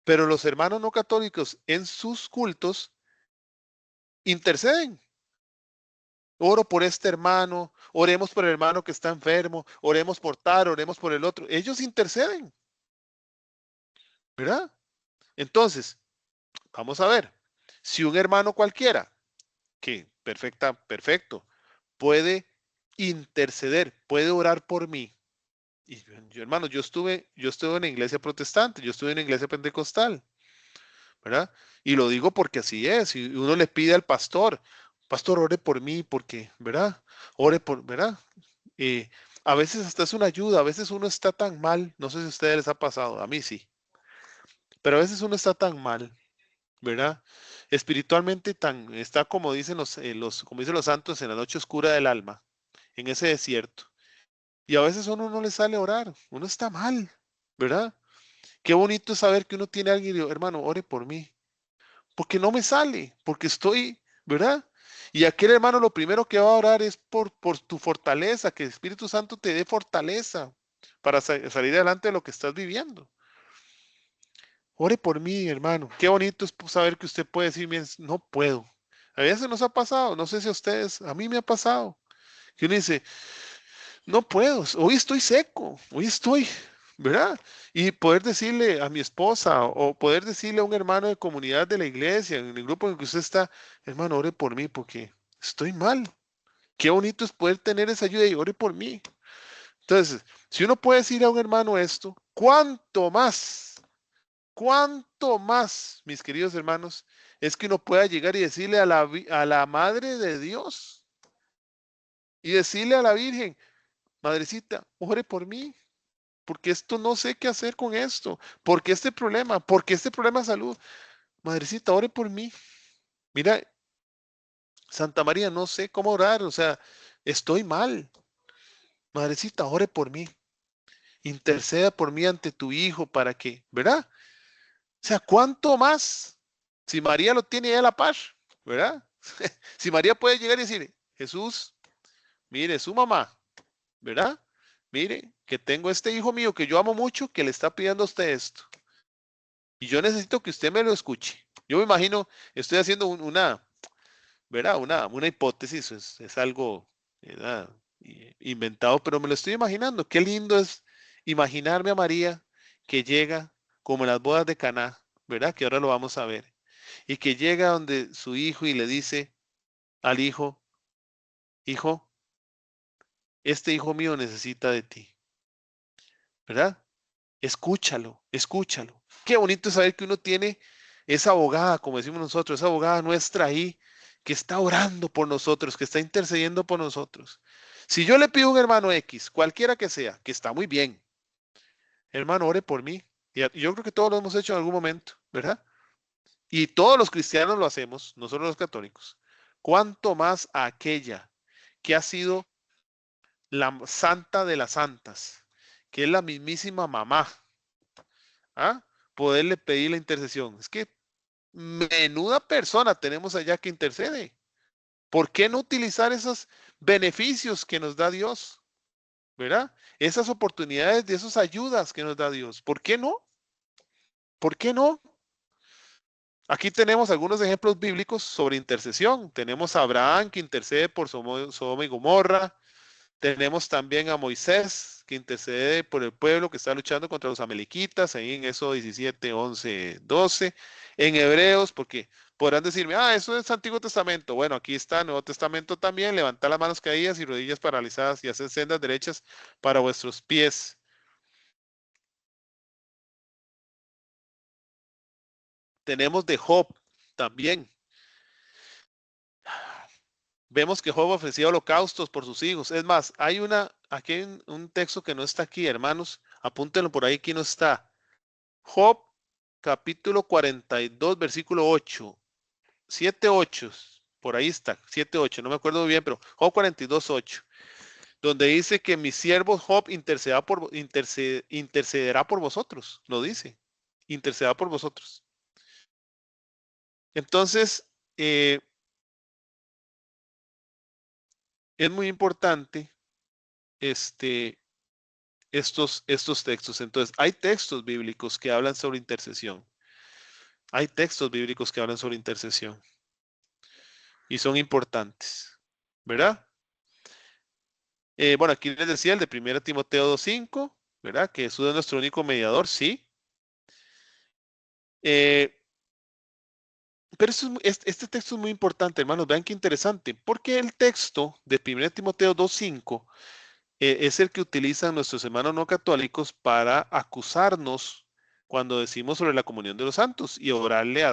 Pero los hermanos no católicos en sus cultos interceden. Oro por este hermano, oremos por el hermano que está enfermo, oremos por tal, oremos por el otro. Ellos interceden, ¿verdad? Entonces, vamos a ver, si un hermano cualquiera, que perfecto, puede interceder, puede orar por mí. Y yo, hermano, yo estuve en la iglesia protestante, yo estuve en la iglesia pentecostal, ¿verdad? Y lo digo porque así es. Y uno le pide al pastor, pastor, ore por mí, porque, ¿verdad? Ore por, ¿verdad? Eh, a veces hasta es una ayuda, a veces uno está tan mal, no sé si a ustedes les ha pasado, a mí sí, pero a veces uno está tan mal, ¿verdad? Espiritualmente está como dicen como dicen los santos, en la noche oscura del alma, en ese desierto. Y a veces a uno no le sale orar, uno está mal, ¿verdad? Qué bonito es saber que uno tiene a alguien y digo, hermano, ore por mí, porque no me sale, porque estoy, ¿verdad? Y aquel hermano lo primero que va a orar es por tu fortaleza, que el Espíritu Santo te dé fortaleza para salir adelante de lo que estás viviendo. Ore por mí, hermano. Qué bonito es saber que usted puede decir, "Miren, no puedo". A veces nos ha pasado, no sé si a ustedes, a mí me ha pasado, que uno dice, no puedo, hoy estoy seco, hoy estoy, ¿verdad? Y poder decirle a mi esposa o poder decirle a un hermano de comunidad de la iglesia, en el grupo en el que usted está, hermano, ore por mí porque estoy mal. Qué bonito es poder tener esa ayuda y ore por mí. Entonces, si uno puede decir a un hermano esto, cuánto más, mis queridos hermanos, es que uno pueda llegar y decirle a la Madre de Dios y decirle a la Virgen, Madrecita, ore por mí, porque esto no sé qué hacer con esto, porque este problema de salud, Madrecita, ore por mí. Mira, Santa María, no sé cómo orar, o sea, estoy mal. Madrecita, ore por mí. Interceda por mí ante tu hijo para que, ¿verdad? O sea, ¿cuánto más? Si María lo tiene ya a la par, ¿verdad? Si María puede llegar y decir, Jesús, mire, su mamá, ¿verdad? Mire, que tengo este hijo mío que yo amo mucho, que le está pidiendo a usted esto. Y yo necesito que usted me lo escuche. Yo me imagino, estoy haciendo una, ¿verdad? Una hipótesis, es algo, ¿verdad? Inventado, pero me lo estoy imaginando. Qué lindo es imaginarme a María que llega como en las bodas de Caná, ¿verdad? Que ahora lo vamos a ver. Y que llega donde su hijo y le dice al hijo, hijo, este hijo mío necesita de ti, ¿verdad? Escúchalo, escúchalo. Qué bonito es saber que uno tiene esa abogada, como decimos nosotros, esa abogada nuestra ahí, que está orando por nosotros, que está intercediendo por nosotros. Si yo le pido a un hermano X, cualquiera que sea, que está muy bien, hermano, ore por mí. Y yo creo que todos lo hemos hecho en algún momento, ¿verdad? Y todos los cristianos lo hacemos, no solo los católicos. Cuanto más a aquella que ha sido la santa de las santas, que es la mismísima mamá, ¿ah? Poderle pedir la intercesión. Es que menuda persona tenemos allá que intercede. ¿Por qué no utilizar esos beneficios que nos da Dios? ¿Verdad? Esas oportunidades de esas ayudas que nos da Dios. ¿Por qué no? ¿Por qué no? Aquí tenemos algunos ejemplos bíblicos sobre intercesión. Tenemos a Abraham que intercede por Sodoma y Gomorra. Tenemos también a Moisés, que intercede por el pueblo que está luchando contra los amalequitas, ahí en Éxodo 17, 11, 12. En Hebreos, porque podrán decirme, eso es Antiguo Testamento. Bueno, aquí está Nuevo Testamento también. Levantad las manos caídas y rodillas paralizadas y haced sendas derechas para vuestros pies. Tenemos de Job también. Vemos que Job ofrecía holocaustos por sus hijos. Es más, aquí hay un texto que no está aquí, hermanos. Apúntenlo por ahí que no está. Job, capítulo 42, versículo 8. 7, 8. Por ahí está, 7, 8. No me acuerdo muy bien, pero Job 42, 8. Donde dice que mi siervo Job intercederá por vosotros. Lo dice. Intercederá por vosotros. Entonces, es muy importante estos textos. Entonces, hay textos bíblicos que hablan sobre intercesión. Hay textos bíblicos que hablan sobre intercesión y son importantes, ¿verdad? Bueno, aquí les decía el de 1 Timoteo 2:5, ¿verdad? Que Jesús es nuestro único mediador, sí. Pero este texto es muy importante, hermanos. Vean qué interesante. Porque el texto de 1 Timoteo 2:5 es el que utilizan nuestros hermanos no católicos para acusarnos cuando decimos sobre la comunión de los santos y orarle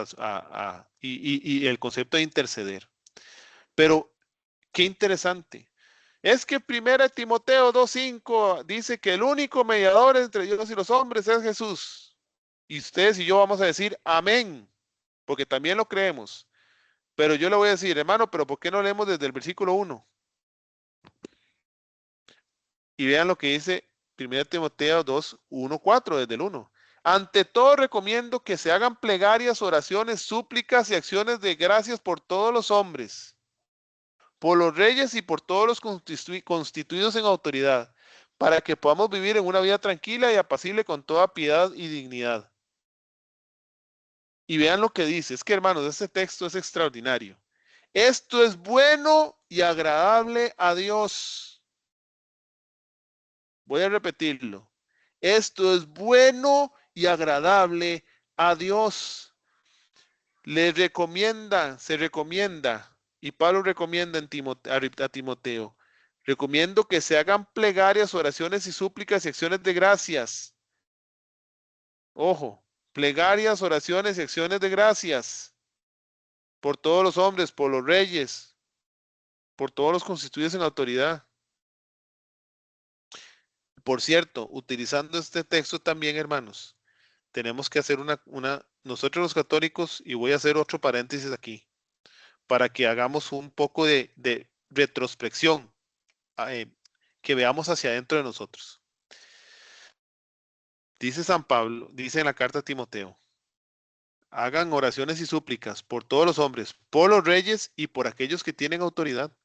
y el concepto de interceder. Pero qué interesante. Es que 1 Timoteo 2:5 dice que el único mediador entre Dios y los hombres es Jesús. Y ustedes y yo vamos a decir amén, porque también lo creemos. Pero yo le voy a decir, hermano, pero ¿por qué no leemos desde el versículo 1? Y vean lo que dice 1 Timoteo 2:1-4, desde el 1. Ante todo recomiendo que se hagan plegarias, oraciones, súplicas y acciones de gracias por todos los hombres, por los reyes y por todos los constituidos en autoridad, para que podamos vivir en una vida tranquila y apacible con toda piedad y dignidad. Y vean lo que dice, es que hermanos, este texto es extraordinario. Esto es bueno y agradable a Dios. Voy a repetirlo. Esto es bueno y agradable a Dios. Se recomienda, y Pablo recomienda a Timoteo, recomiendo que se hagan plegarias, oraciones y súplicas y acciones de gracias. Ojo, plegarias, oraciones y acciones de gracias por todos los hombres, por los reyes, por todos los constituidos en autoridad. Por cierto, utilizando este texto también, hermanos, tenemos que hacer nosotros los católicos, y voy a hacer otro paréntesis aquí, para que hagamos un poco de retrospección, que veamos hacia adentro de nosotros. Dice San Pablo, dice en la carta a Timoteo, hagan oraciones y súplicas por todos los hombres, por los reyes y por aquellos que tienen autoridad.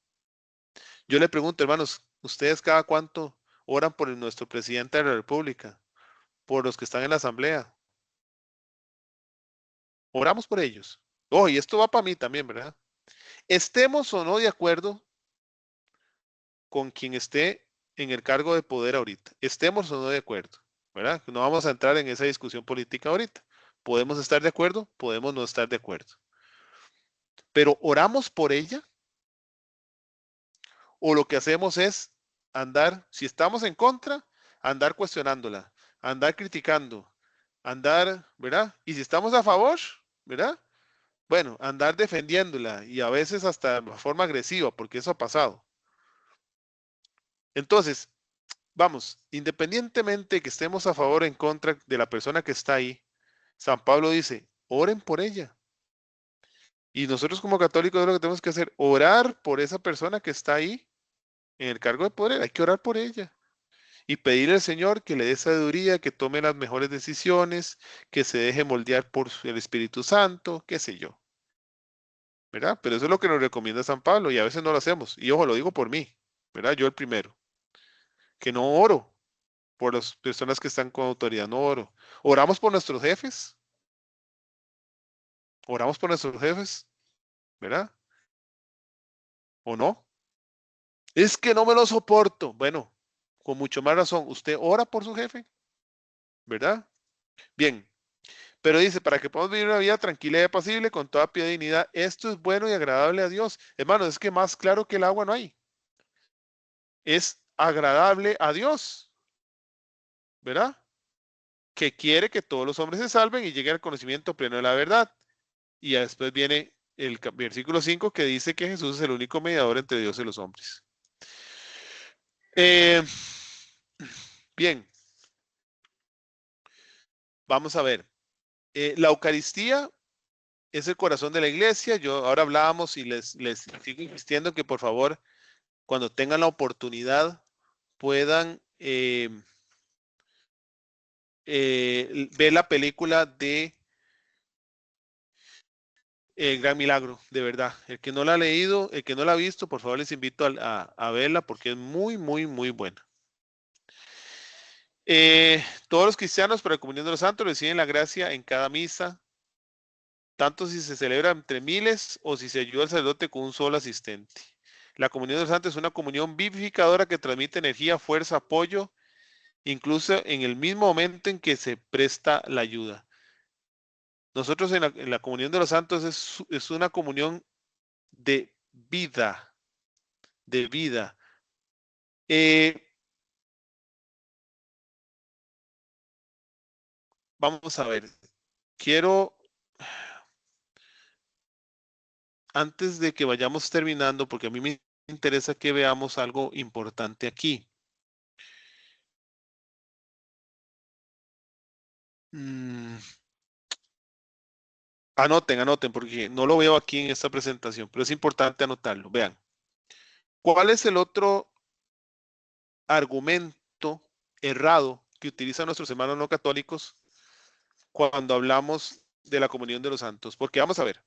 Yo le pregunto, hermanos, ¿ustedes cada cuánto oran por nuestro presidente de la República? Por los que están en la asamblea. Oramos por ellos. Oh, y esto va para mí también, ¿verdad? Estemos o no de acuerdo con quien esté en el cargo de poder ahorita. Estemos o no de acuerdo, ¿verdad? No vamos a entrar en esa discusión política ahorita. Podemos estar de acuerdo, podemos no estar de acuerdo. Pero oramos por ella, o lo que hacemos es andar, si estamos en contra, andar cuestionándola, andar criticando, andar, ¿verdad? Y si estamos a favor, ¿verdad? Bueno, andar defendiéndola y a veces hasta de forma agresiva, porque eso ha pasado. Entonces, vamos, independientemente de que estemos a favor o en contra de la persona que está ahí, San Pablo dice, oren por ella. Y nosotros como católicos es lo que tenemos que hacer, orar por esa persona que está ahí en el cargo de poder. Hay que orar por ella y pedirle al Señor que le dé sabiduría, que tome las mejores decisiones, que se deje moldear por el Espíritu Santo, qué sé yo. ¿Verdad? Pero eso es lo que nos recomienda San Pablo y a veces no lo hacemos. Y ojo, lo digo por mí, ¿verdad? Yo el primero, que no oro por las personas que están con autoridad, no oro. Oramos por nuestros jefes, oramos por nuestros jefes, ¿verdad? ¿O no? Es que no me lo soporto. Bueno, con mucho más razón, usted ora por su jefe, ¿verdad? Bien, pero dice, para que podamos vivir una vida tranquila y apacible con toda piedad y dignidad, esto es bueno y agradable a Dios. Hermano, es que más claro que el agua no hay. Es agradable a Dios, ¿verdad? Que quiere que todos los hombres se salven y lleguen al conocimiento pleno de la verdad. Y después viene el versículo 5 que dice que Jesús es el único mediador entre Dios y los hombres. Bien, vamos a ver. La Eucaristía es el corazón de la iglesia. Yo ahora hablábamos y les sigo insistiendo que por favor, cuando tengan la oportunidad, puedan ver la película de el gran milagro, de verdad. El que no la ha leído, el que no la ha visto, por favor les invito a verla porque es muy, muy, muy buena. Todos los cristianos para la comunión de los santos reciben la gracia en cada misa, tanto si se celebra entre miles o si se ayuda al sacerdote con un solo asistente. La comunión de los santos es una comunión vivificadora que transmite energía, fuerza, apoyo, incluso en el mismo momento en que se presta la ayuda. Nosotros en la comunión de los santos es una comunión de vida, de vida. Vamos a ver, quiero, antes de que vayamos terminando, porque a mí me interesa que veamos algo importante aquí. Anoten, porque no lo veo aquí en esta presentación, pero es importante anotarlo. Vean, ¿cuál es el otro argumento errado que utilizan nuestros hermanos no católicos cuando hablamos de la comunión de los santos? Porque vamos a ver,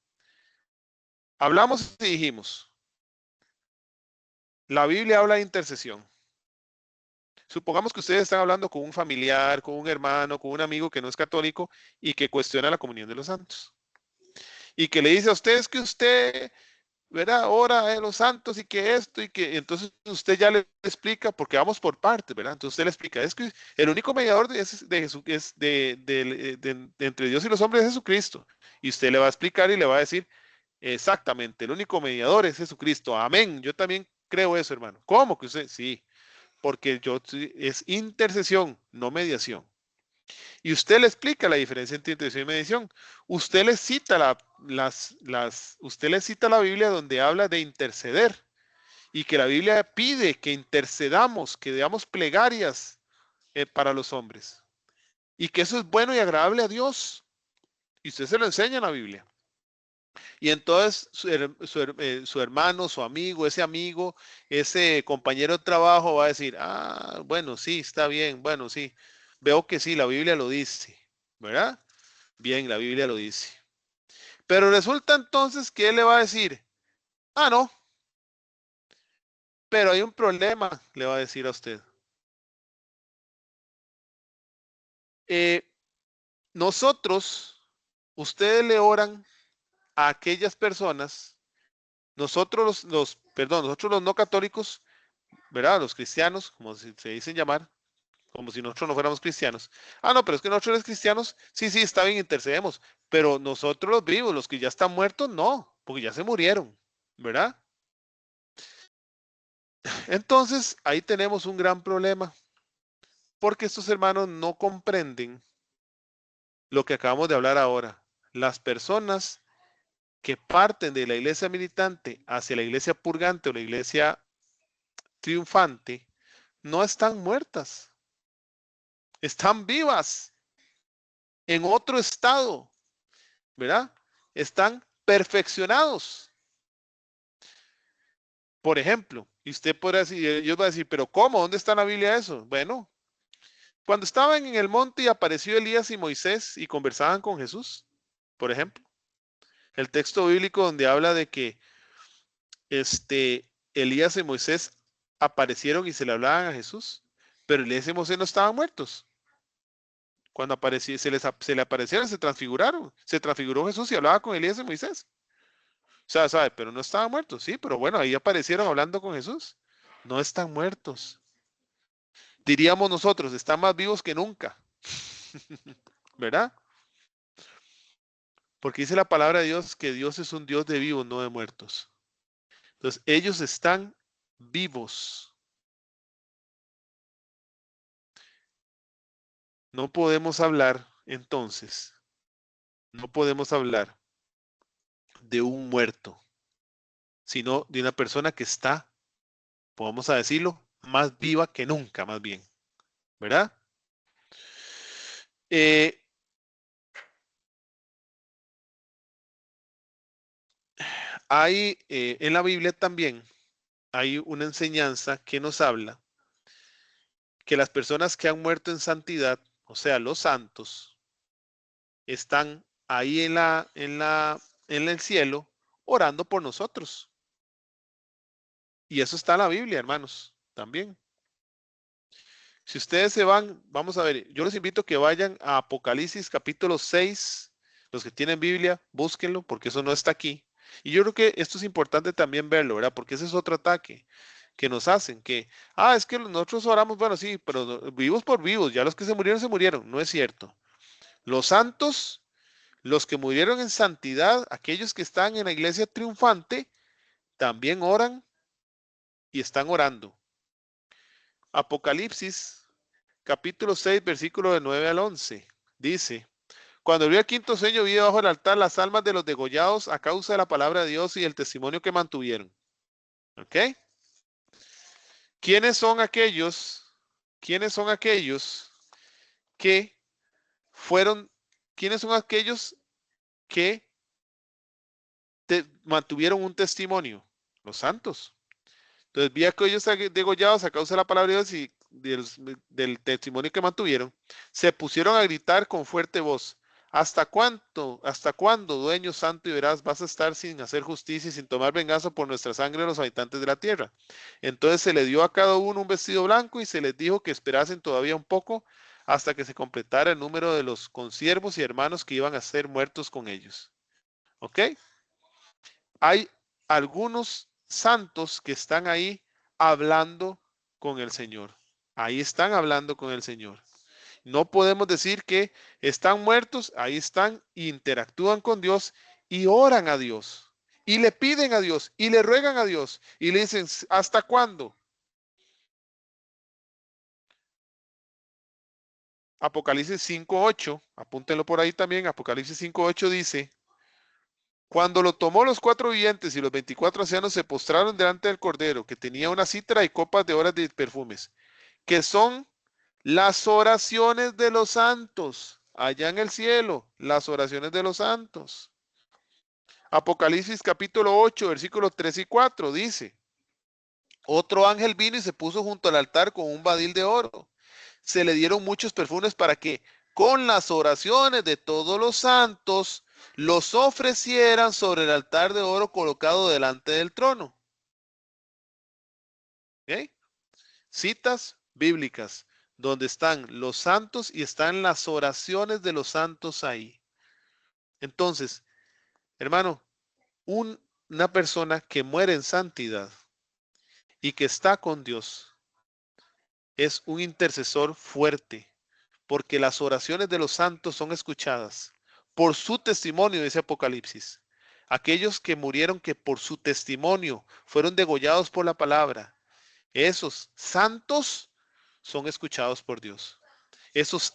hablamos y dijimos, la Biblia habla de intercesión. Supongamos que ustedes están hablando con un familiar, con un hermano, con un amigo que no es católico y que cuestiona la comunión de los santos. Y que le dice a ustedes que usted, ¿verdad? Ora de los santos y que esto y que entonces usted ya le explica, porque vamos por partes, ¿verdad? Entonces usted le explica, es que el único mediador de entre Dios y los hombres es Jesucristo. Y usted le va a explicar y le va a decir, exactamente, el único mediador es Jesucristo. Amén. Yo también creo eso, hermano. ¿Cómo que usted? Sí, porque es intercesión, no mediación. Y usted le explica la diferencia entre intercesión y mediación. Usted le cita usted le cita la Biblia donde habla de interceder y que la Biblia pide que intercedamos, que demos plegarias para los hombres y que eso es bueno y agradable a Dios. Y usted se lo enseña en la Biblia. Y entonces su hermano, su amigo, ese compañero de trabajo va a decir, ah, bueno, sí, está bien, bueno, sí, veo que sí, la Biblia lo dice, ¿verdad? Bien, la Biblia lo dice. Pero resulta entonces que él le va a decir, ah, no, pero hay un problema, le va a decir a usted. Eh, ustedes le oran a aquellas personas, nosotros los no católicos, ¿verdad? Los cristianos, como se dicen llamar, como si nosotros no fuéramos cristianos. Ah, no, pero es que nosotros los cristianos, sí, está bien, intercedemos, pero nosotros los vivos, los que ya están muertos, no, porque ya se murieron, ¿verdad? Entonces, ahí tenemos un gran problema, porque estos hermanos no comprenden lo que acabamos de hablar ahora. Las personas que parten de la iglesia militante hacia la iglesia purgante o la iglesia triunfante, no están muertas, están vivas en otro estado, ¿verdad? Están perfeccionados. Por ejemplo, y usted podrá decir, ellos van a decir, pero ¿cómo? ¿Dónde está en la Biblia eso? Bueno, cuando estaban en el monte y apareció Elías y Moisés y conversaban con Jesús, por ejemplo, el texto bíblico donde habla de que Elías y Moisés aparecieron y se le hablaban a Jesús, pero Elías y Moisés no estaban muertos. Cuando se le aparecieron, se transfiguraron. Se transfiguró Jesús y hablaba con Elías y Moisés. O sea, ¿sabe? Pero no estaban muertos, sí, pero bueno, ahí aparecieron hablando con Jesús. No están muertos. Diríamos nosotros, están más vivos que nunca. ¿Verdad? Porque dice la palabra de Dios que Dios es un Dios de vivos, no de muertos. Entonces, ellos están vivos. No podemos hablar, entonces, no podemos hablar de un muerto, sino de una persona que está, podemos decirlo, más viva que nunca, más bien. ¿Verdad? Hay en la Biblia también, hay una enseñanza que nos habla que las personas que han muerto en santidad, o sea, los santos, están ahí en la en el cielo orando por nosotros. Y eso está en la Biblia, hermanos, también. Si ustedes se van, vamos a ver, yo les invito a que vayan a Apocalipsis capítulo 6. Los que tienen Biblia, búsquenlo porque eso no está aquí. Y yo creo que esto es importante también verlo, ¿verdad? Porque ese es otro ataque que nos hacen, que, es que nosotros oramos, bueno, sí, pero vivos por vivos, ya los que se murieron. No es cierto. Los santos, los que murieron en santidad, aquellos que están en la iglesia triunfante, también oran y están orando. Apocalipsis capítulo 6, versículo de 9 al 11. Dice, cuando abrió el quinto sello, vi debajo del altar las almas de los degollados a causa de la palabra de Dios y el testimonio que mantuvieron. ¿Ok? ¿Quiénes son aquellos? ¿Quiénes son aquellos que fueron? ¿Quiénes son aquellos que mantuvieron un testimonio? Los santos. Entonces vi a aquellos degollados a causa de la palabra de Dios y del testimonio que mantuvieron, se pusieron a gritar con fuerte voz. ¿Hasta cuándo, dueño santo y veraz, vas a estar sin hacer justicia y sin tomar venganza por nuestra sangre de los habitantes de la tierra? Entonces se le dio a cada uno un vestido blanco y se les dijo que esperasen todavía un poco hasta que se completara el número de los consiervos y hermanos que iban a ser muertos con ellos. ¿Ok? Hay algunos santos que están ahí hablando con el Señor. Ahí están hablando con el Señor. No podemos decir que están muertos, ahí están, interactúan con Dios y oran a Dios. Y le piden a Dios y le ruegan a Dios y le dicen, ¿hasta cuándo? Apocalipsis 5:8, apúntenlo por ahí también, Apocalipsis 5:8 dice, cuando lo tomó los 4 vivientes y los 24 ancianos se postraron delante del Cordero, que tenía una cítara y copas de horas de perfumes, que son las oraciones de los santos, allá en el cielo, las oraciones de los santos. Apocalipsis capítulo 8, versículos 3 y 4 dice, otro ángel vino y se puso junto al altar con un badil de oro. Se le dieron muchos perfumes para que con las oraciones de todos los santos los ofrecieran sobre el altar de oro colocado delante del trono. ¿Okay? Citas bíblicas donde están los santos y están las oraciones de los santos ahí. Entonces, hermano, una persona que muere en santidad y que está con Dios es un intercesor fuerte, porque las oraciones de los santos son escuchadas por su testimonio, dice Apocalipsis. Aquellos que murieron que por su testimonio fueron degollados por la palabra, esos santos son escuchados por Dios. Esos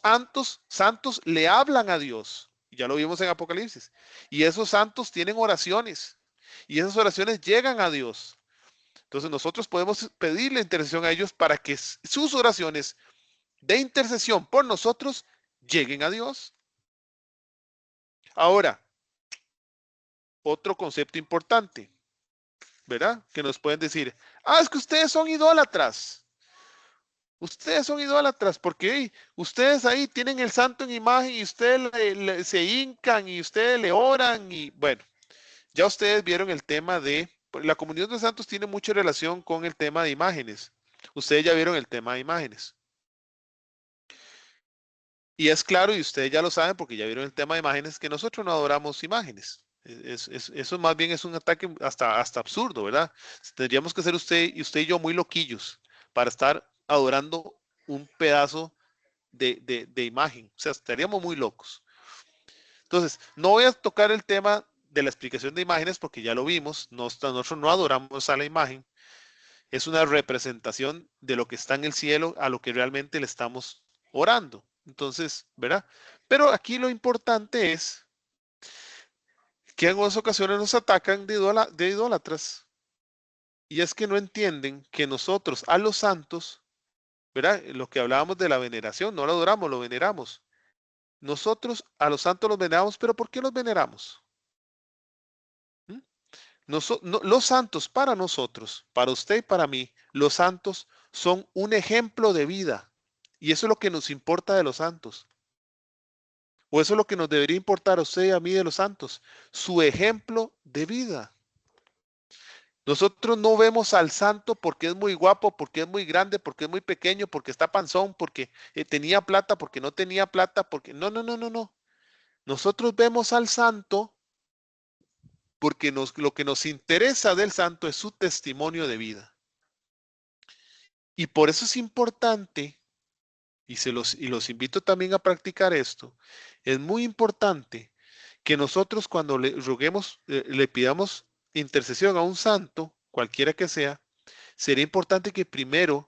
santos le hablan a Dios. Ya lo vimos en Apocalipsis. Y esos santos tienen oraciones. Y esas oraciones llegan a Dios. Entonces nosotros podemos pedirle intercesión a ellos para que sus oraciones de intercesión por nosotros lleguen a Dios. Ahora, otro concepto importante, ¿verdad? Que nos pueden decir, es que ustedes son idólatras. Ustedes son idólatras porque ustedes ahí tienen el santo en imagen y ustedes se hincan y ustedes le oran y bueno, ya ustedes vieron el tema de, la comunión de santos tiene mucha relación con el tema de imágenes. Ustedes ya vieron el tema de imágenes. Y es claro, y ustedes ya lo saben porque ya vieron el tema de imágenes, que nosotros no adoramos imágenes. Eso más bien es un ataque hasta absurdo, ¿verdad? Tendríamos que ser usted y yo muy loquillos para estar adorando un pedazo de imagen. O sea, estaríamos muy locos. Entonces, no voy a tocar el tema de la explicación de imágenes porque ya lo vimos. Nosotros no adoramos a la imagen. Es una representación de lo que está en el cielo a lo que realmente le estamos orando. Entonces, ¿verdad? Pero aquí lo importante es que en algunas ocasiones nos atacan de idólatras. Y es que no entienden que nosotros a los santos, ¿verdad? Lo que hablábamos de la veneración, no lo adoramos, lo veneramos. Nosotros a los santos los veneramos, pero ¿por qué los veneramos? ¿Mm? Los santos para nosotros, para usted y para mí, los santos son un ejemplo de vida. Y eso es lo que nos importa de los santos. O eso es lo que nos debería importar a usted y a mí de los santos, su ejemplo de vida. Nosotros no vemos al santo porque es muy guapo, porque es muy grande, porque es muy pequeño, porque está panzón, porque tenía plata, porque no tenía plata, porque no, no, no, no, no. Nosotros vemos al santo porque lo que nos interesa del santo es su testimonio de vida. Y por eso es importante, y los invito también a practicar esto, es muy importante que nosotros cuando le roguemos, le pidamos intercesión a un santo, cualquiera que sea, sería importante que primero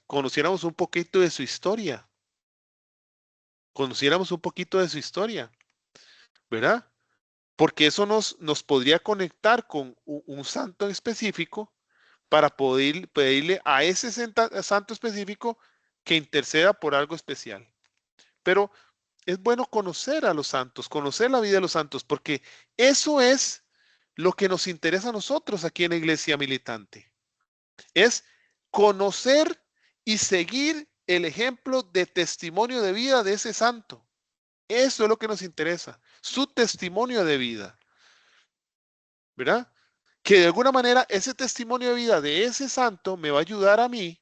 conociéramos un poquito de su historia, conociéramos un poquito de su historia, ¿verdad? Porque eso nos podría conectar con un santo en específico para poder pedirle a ese santo específico que interceda por algo especial. Pero es bueno conocer a los santos, conocer la vida de los santos, porque eso es lo que nos interesa a nosotros aquí en la Iglesia Militante. Es conocer y seguir el ejemplo de testimonio de vida de ese santo. Eso es lo que nos interesa, su testimonio de vida, ¿verdad? Que de alguna manera ese testimonio de vida de ese santo me va a ayudar a mí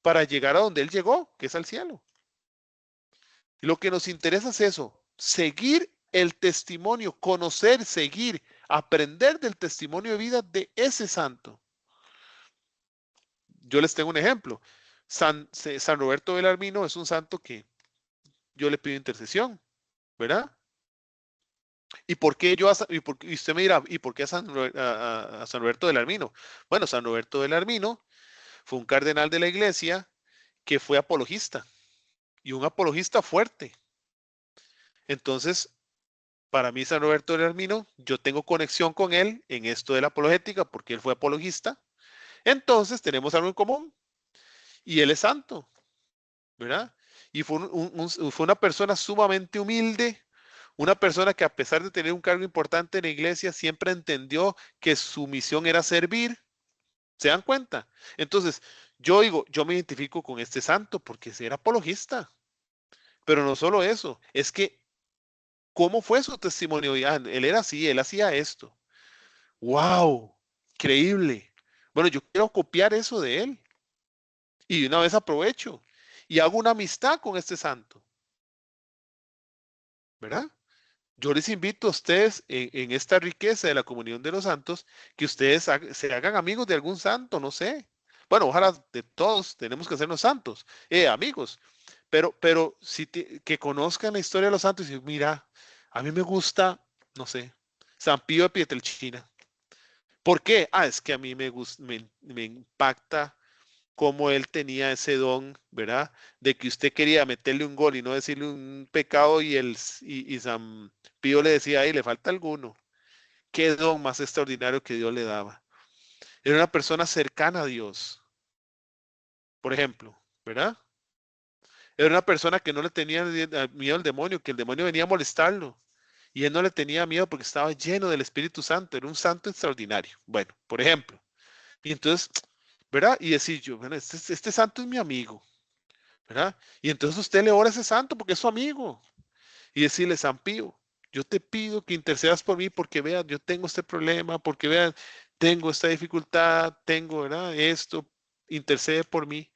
para llegar a donde él llegó, que es al cielo. Y lo que nos interesa es eso, seguir el testimonio, conocer, seguir, aprender del testimonio de vida de ese santo. Yo les tengo un ejemplo. San Roberto Belarmino es un santo que yo le pido intercesión, ¿verdad? ¿Y por qué y usted me dirá, ¿y por qué a San Roberto Belarmino? Bueno, San Roberto Belarmino fue un cardenal de la iglesia que fue apologista y un apologista fuerte. Entonces, para mí, San Roberto Belarmino, yo tengo conexión con él en esto de la apologética porque él fue apologista. Entonces, tenemos algo en común y él es santo, ¿verdad? Y fue una persona sumamente humilde, una persona que a pesar de tener un cargo importante en la iglesia, siempre entendió que su misión era servir. ¿Se dan cuenta? Entonces, yo digo, yo me identifico con este santo porque era apologista. Pero no solo eso, es que, ¿cómo fue su testimonio? Él era así, él hacía esto. ¡Wow! Increíble. Bueno, yo quiero copiar eso de él. Y de una vez aprovecho y hago una amistad con este santo. ¿Verdad? Yo les invito a ustedes en esta riqueza de la comunión de los santos, que ustedes se hagan amigos de algún santo, no sé. Bueno, ojalá de todos tenemos que hacernos santos, amigos. Pero si que conozcan la historia de los santos y mira, a mí me gusta, no sé, San Pío de Pietrelcina. ¿Por qué? Es que a mí me impacta cómo él tenía ese don, ¿verdad? De que usted quería meterle un gol y no decirle un pecado y San Pío le decía, ahí le falta alguno. Qué don más extraordinario que Dios le daba. Era una persona cercana a Dios, por ejemplo, ¿verdad? Era una persona que no le tenía miedo al demonio, que el demonio venía a molestarlo. Y él no le tenía miedo porque estaba lleno del Espíritu Santo. Era un santo extraordinario. Bueno, por ejemplo. Y entonces, ¿verdad? Y decir yo, bueno, este santo es mi amigo, ¿verdad? Y entonces usted le ora a ese santo porque es su amigo. Y decirle, San Pío, yo te pido que intercedas por mí porque vean, yo tengo este problema, porque vean, tengo esta dificultad, tengo, ¿verdad? Esto, intercede por mí.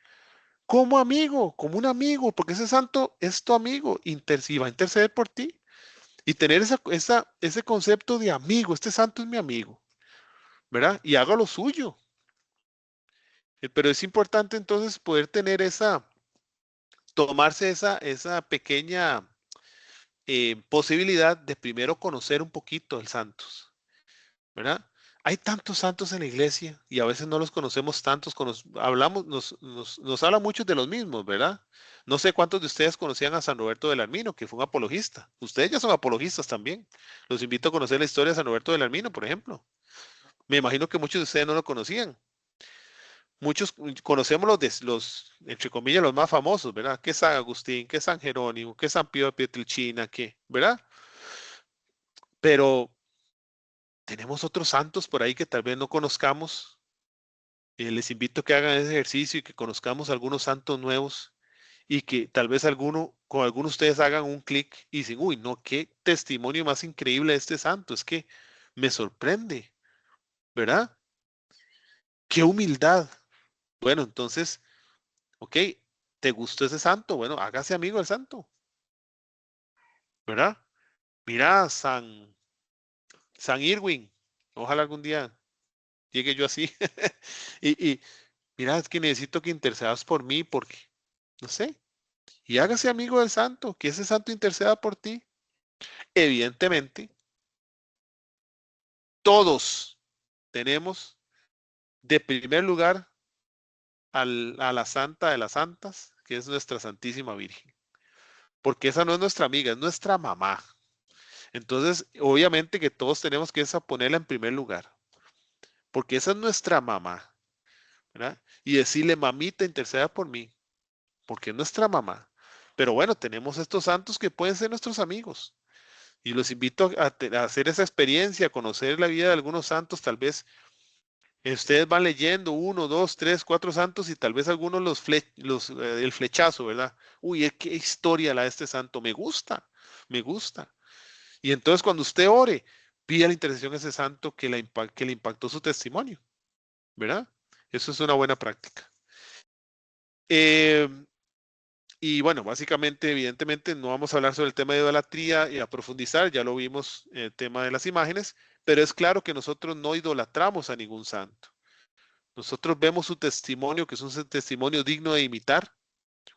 Como amigo, como un amigo, porque ese santo es tu amigo, y va a interceder por ti. Y tener ese concepto de amigo, este santo es mi amigo, ¿verdad? Y haga lo suyo. Pero es importante entonces poder tener tomarse esa pequeña posibilidad de primero conocer un poquito el santos, ¿verdad? Hay tantos santos en la iglesia y a veces no los conocemos tantos, hablamos, nos habla muchos de los mismos, ¿verdad? No sé cuántos de ustedes conocían a San Roberto Belarmino, que fue un apologista. Ustedes ya son apologistas también. Los invito a conocer la historia de San Roberto Belarmino, por ejemplo. Me imagino que muchos de ustedes no lo conocían. Muchos conocemos entre comillas, los más famosos, ¿verdad? Que San Agustín, que San Jerónimo, que San Pío de Pietrelcina, ¿verdad? Pero tenemos otros santos por ahí que tal vez no conozcamos. Les invito a que hagan ese ejercicio y que conozcamos algunos santos nuevos y que tal vez con alguno de ustedes hagan un clic y dicen, uy, no, qué testimonio más increíble de este santo, es que me sorprende, ¿verdad? Qué humildad. Bueno, entonces, ok, ¿te gustó ese santo? Bueno, hágase amigo del santo, ¿verdad? Mira, San Irwin, ojalá algún día llegue yo así. Y mira, es que necesito que intercedas por mí, porque, no sé, y hágase amigo del santo, que ese santo interceda por ti. Evidentemente, todos tenemos de primer lugar a la santa de las santas, que es nuestra Santísima Virgen, porque esa no es nuestra amiga, es nuestra mamá. Entonces, obviamente que todos tenemos que esa ponerla en primer lugar, porque esa es nuestra mamá, ¿verdad? Y decirle, mamita, interceda por mí, porque es nuestra mamá. Pero bueno, tenemos estos santos que pueden ser nuestros amigos. Y los invito a hacer esa experiencia, a conocer la vida de algunos santos. Tal vez ustedes van leyendo uno, dos, tres, cuatro santos y tal vez algunos el flechazo, ¿verdad? Uy, qué historia la de este santo. Me gusta, me gusta. Y entonces cuando usted ore, pida la intercesión a ese santo que le impactó su testimonio, ¿verdad? Eso es una buena práctica. Eh, y bueno, básicamente, evidentemente, no vamos a hablar sobre el tema de idolatría y a profundizar, ya lo vimos en el tema de las imágenes, pero es claro que nosotros no idolatramos a ningún santo. Nosotros vemos su testimonio, que es un testimonio digno de imitar,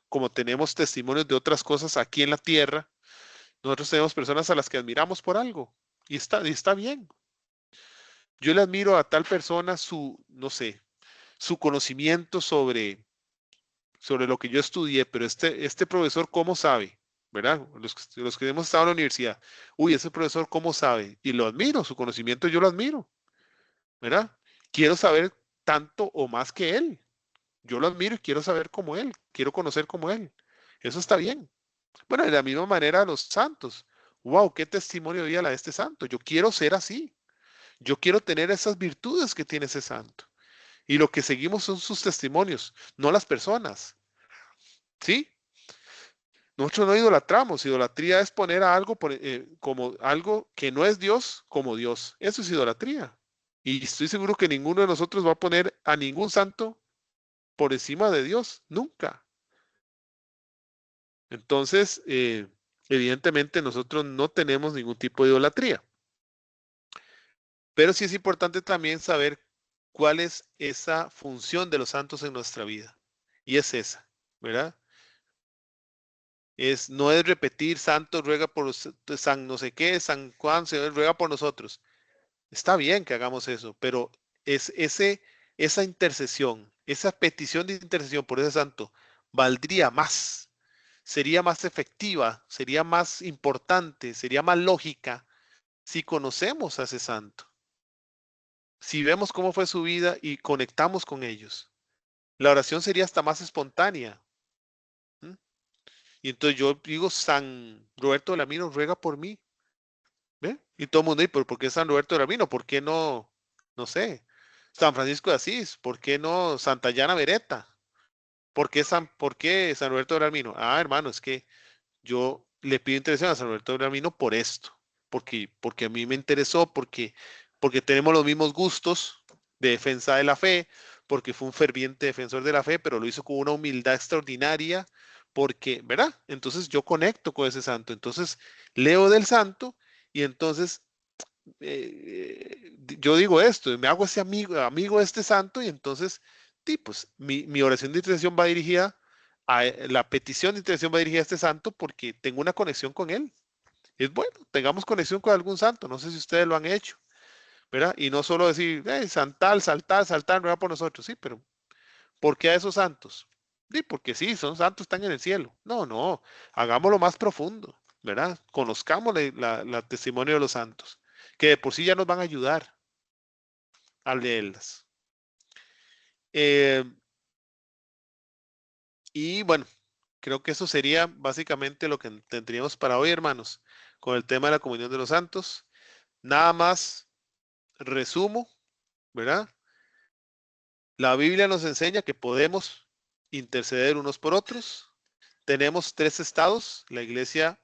como tenemos testimonios de otras cosas aquí en la tierra. Nosotros tenemos personas a las que admiramos por algo y está bien. Yo le admiro a tal persona no sé, su conocimiento sobre lo que yo estudié, pero este profesor, ¿cómo sabe? ¿Verdad? Los que hemos estado en la universidad, uy, ese profesor, ¿cómo sabe? Y lo admiro, su conocimiento yo lo admiro, ¿verdad? Quiero saber tanto o más que él. Yo lo admiro y quiero saber como él, quiero conocer como él. Eso está bien. Bueno, de la misma manera los santos. Wow, qué testimonio dio la de este santo. Yo quiero ser así. Yo quiero tener esas virtudes que tiene ese santo. Y lo que seguimos son sus testimonios, no las personas. ¿Sí? Nosotros no idolatramos. Idolatría es poner a algo como algo que no es Dios como Dios. Eso es idolatría. Y estoy seguro que ninguno de nosotros va a poner a ningún santo por encima de Dios. Nunca. Entonces, evidentemente nosotros no tenemos ningún tipo de idolatría. Pero sí es importante también saber cuál es esa función de los santos en nuestra vida. Y es esa, ¿verdad? No es repetir, santo ruega por San no sé qué, San Juan, Señor ruega por nosotros. Está bien que hagamos eso, pero esa intercesión, esa petición de intercesión por ese santo, valdría más, sería más efectiva, sería más importante, sería más lógica si conocemos a ese santo, si vemos cómo fue su vida y conectamos con ellos. La oración sería hasta más espontánea. ¿Mm? Y entonces yo digo, San Roberto de Lamino ruega por mí. ¿Ve? Y todo el mundo dice, ¿pero por qué San Roberto de Lamino? ¿Por qué no, no sé, San Francisco de Asís? ¿Por qué no Santa Llana Beretta? ¿Por qué San Roberto de Lamino? Ah, hermano, es que yo le pido intercesión a San Roberto de Lamino por esto, porque a mí me interesó, porque tenemos los mismos gustos de defensa de la fe, porque fue un ferviente defensor de la fe, pero lo hizo con una humildad extraordinaria, porque, ¿verdad? Entonces yo conecto con ese santo, entonces leo del santo y entonces yo digo esto, me hago ese amigo de este santo y entonces, pues mi oración de intercesión va dirigida la petición de intercesión va dirigida a este santo porque tengo una conexión con él. Es bueno, tengamos conexión con algún santo, no sé si ustedes lo han hecho, ¿verdad? Y no solo decir, santal, saltar, saltar, ruega por nosotros, sí, pero ¿por qué a esos santos? Sí, porque sí, son santos, están en el cielo. No, no, hagámoslo más profundo, ¿verdad? Conozcamos la testimonio de los santos, que de por sí ya nos van a ayudar a leerlas. Y bueno, creo que eso sería básicamente lo que tendríamos para hoy, hermanos, con el tema de la comunión de los santos. Nada más resumo, ¿verdad? La Biblia nos enseña que podemos interceder unos por otros. tenemos 3 estados: la iglesia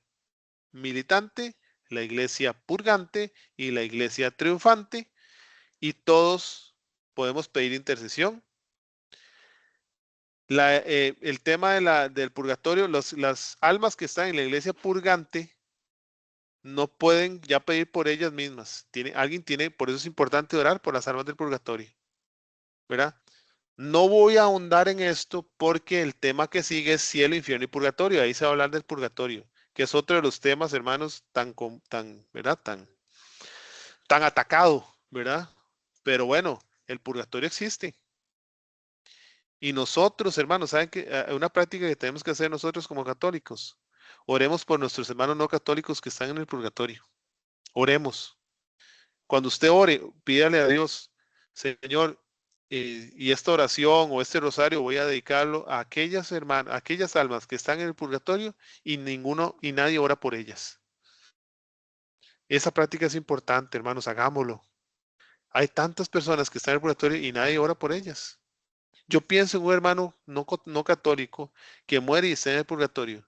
militante, la iglesia purgante y la iglesia triunfante, y todos podemos pedir intercesión. El tema del purgatorio, las almas que están en la iglesia purgante no pueden ya pedir por ellas mismas. Por eso es importante orar por las almas del purgatorio, ¿verdad? No voy a ahondar en esto porque el tema que sigue es cielo, infierno y purgatorio. Ahí se va a hablar del purgatorio, que es otro de los temas, hermanos, ¿verdad? Tan atacado, ¿verdad? Pero bueno, el purgatorio existe. Y nosotros, hermanos, ¿saben qué? Una práctica que tenemos que hacer nosotros como católicos: oremos por nuestros hermanos no católicos que están en el purgatorio. Oremos. Cuando usted ore, pídale a Dios: Señor, y esta oración o este rosario voy a dedicarlo a aquellas hermanas, a aquellas almas que están en el purgatorio y nadie ora por ellas. Esa práctica es importante, hermanos, hagámoslo. Hay tantas personas que están en el purgatorio y nadie ora por ellas. Yo pienso en un hermano no católico que muere y está en el purgatorio.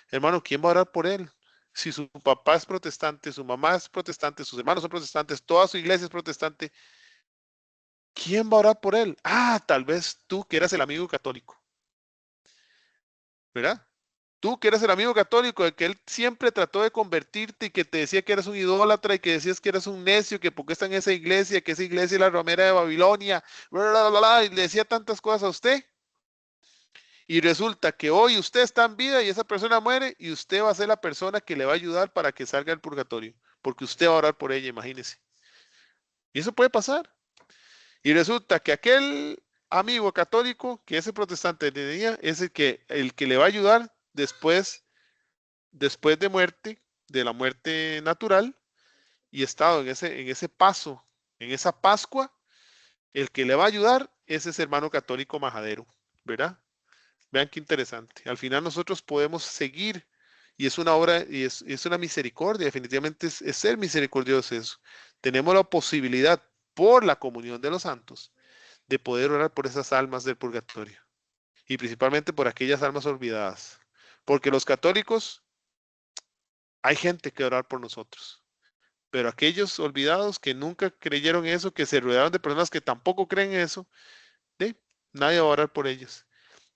Hermano, ¿quién va a orar por él? Si su papá es protestante, su mamá es protestante, sus hermanos son protestantes, toda su iglesia es protestante, ¿quién va a orar por él? Tal vez tú que eras el amigo católico, ¿verdad? Tú que eres el amigo católico, de que él siempre trató de convertirte y que te decía que eras un idólatra y que decías que eras un necio, que porque está en esa iglesia, que esa iglesia es la ramera de Babilonia, bla, bla, bla, bla, y le decía tantas cosas a usted. Y resulta que hoy usted está en vida y esa persona muere y usted va a ser la persona que le va a ayudar para que salga del purgatorio, porque usted va a orar por ella, imagínese. Y eso puede pasar. Y resulta que aquel amigo católico que ese protestante tenía es el que le va a ayudar después de la muerte natural, y estado en ese paso, en esa Pascua, el que le va a ayudar es ese hermano católico majadero, ¿verdad? Vean qué interesante. Al final nosotros podemos seguir, y es una obra, y es una misericordia, definitivamente es ser misericordioso eso. Tenemos la posibilidad, por la comunión de los santos, de poder orar por esas almas del purgatorio, y principalmente por aquellas almas olvidadas. Porque los católicos, hay gente que orar por nosotros, pero aquellos olvidados que nunca creyeron eso, que se rodearon de personas que tampoco creen eso, nadie va a orar por ellos.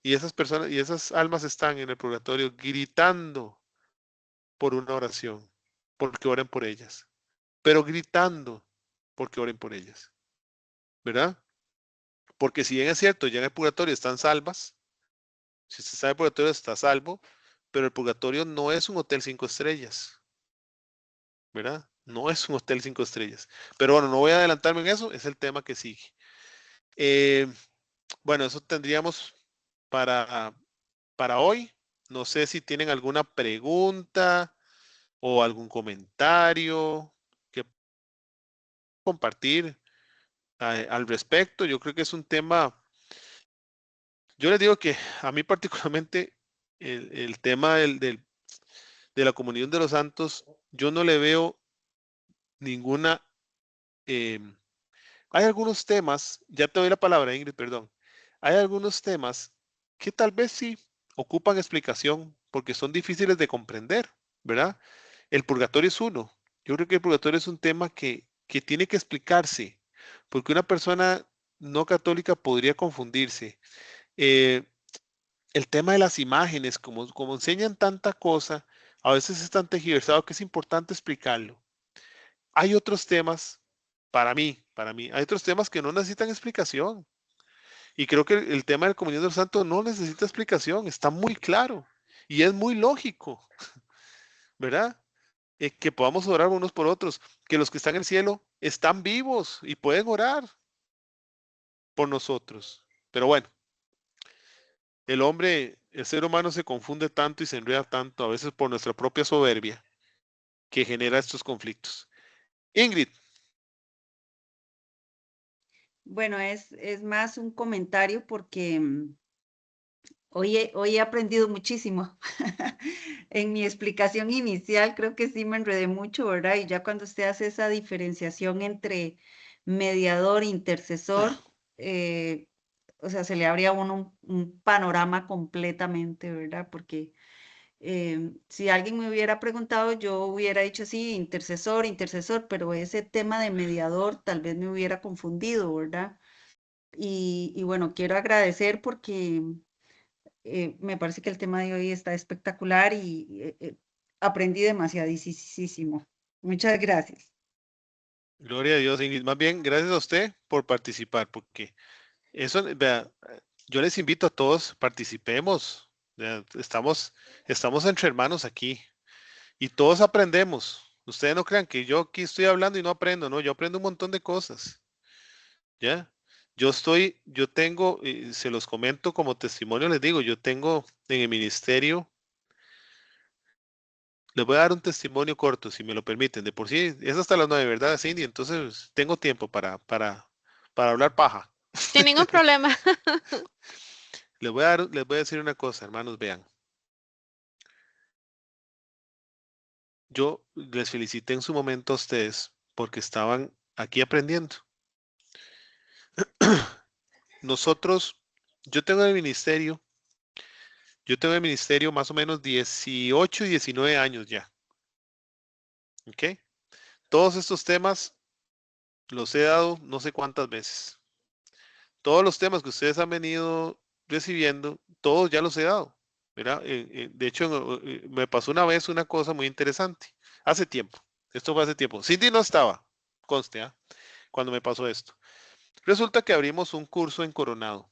Y esas personas y esas almas están en el purgatorio gritando por una oración, porque oren por ellas, pero gritando porque oren por ellas, ¿verdad? Porque si bien es cierto, ya en el purgatorio están salvas, si usted está en el purgatorio está salvo, pero el purgatorio no es un hotel 5 estrellas, ¿verdad? No es un hotel 5 estrellas. Pero bueno, no voy a adelantarme en eso, es el tema que sigue. Bueno, eso tendríamos para, para hoy. No sé si tienen alguna pregunta o algún comentario que compartir al respecto. Yo creo que es un tema, yo les digo que a mí particularmente el tema de la comunión de los santos, yo no le veo ninguna... hay algunos temas, ya te doy la palabra, Ingrid, perdón. Hay algunos temas que tal vez sí ocupan explicación porque son difíciles de comprender, ¿verdad? El purgatorio es uno. Yo creo que el purgatorio es un tema que tiene que explicarse, porque una persona no católica podría confundirse. Eh, el tema de las imágenes, como enseñan tanta cosa, a veces es tan tergiversado que es importante explicarlo. Hay otros temas, hay otros temas que no necesitan explicación. Y creo que el tema de la comunión de los santos no necesita explicación, está muy claro y es muy lógico, ¿verdad? Que podamos orar unos por otros, que los que están en el cielo están vivos y pueden orar por nosotros. Pero bueno, el ser humano se confunde tanto y se enreda tanto, a veces por nuestra propia soberbia, que genera estos conflictos. Ingrid. Bueno, es más un comentario porque hoy he aprendido muchísimo. En mi explicación inicial creo que sí me enredé mucho, ¿verdad? Y ya cuando usted hace esa diferenciación entre mediador e intercesor, o sea, se le abría a uno un panorama completamente, ¿verdad? Porque Si alguien me hubiera preguntado, yo hubiera dicho sí, intercesor, intercesor, pero ese tema de mediador tal vez me hubiera confundido, ¿verdad? Y bueno, quiero agradecer porque me parece que el tema de hoy está espectacular y aprendí demasiadísimo. Muchas gracias. Gloria a Dios, Ingrid. Más bien, gracias a usted por participar, porque eso, vea, yo les invito a todos, participemos. Vea, estamos entre hermanos aquí y todos aprendemos. Ustedes no crean que yo aquí estoy hablando y no aprendo, no, yo aprendo un montón de cosas, ¿ya? Yo tengo, se los comento como testimonio, les digo, yo tengo en el ministerio, les voy a dar un testimonio corto, si me lo permiten, de por sí, es hasta las 9, ¿verdad, Cindy? Entonces tengo tiempo para hablar paja. Sin ningún problema. Les voy a decir una cosa, hermanos, vean. Yo les felicité en su momento a ustedes porque estaban aquí aprendiendo. Nosotros, yo tengo en el ministerio, más o menos 18 y 19 años ya. ¿Ok? Todos estos temas los he dado no sé cuántas veces. Todos los temas que ustedes han venido recibiendo, todos ya los he dado. ¿Verdad? De hecho, me pasó una vez una cosa muy interesante. Hace tiempo. Esto fue hace tiempo. Cindy no estaba, conste, ¿ah? Cuando me pasó esto. Resulta que abrimos un curso en Coronado.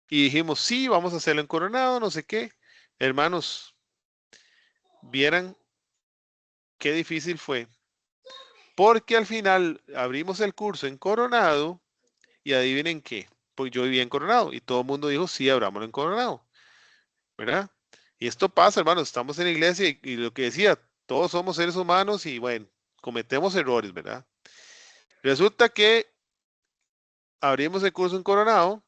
Y dijimos, sí, vamos a hacerlo en Coronado, no sé qué. Hermanos, vieran qué difícil fue. Porque al final abrimos el curso en Coronado y adivinen qué. Pues yo vivía en Coronado y todo el mundo dijo, sí, abrámoslo en Coronado. ¿Verdad? Y esto pasa, hermanos, estamos en la iglesia y lo que decía, todos somos seres humanos y bueno, cometemos errores, ¿verdad? Resulta que abrimos el curso en Coronado,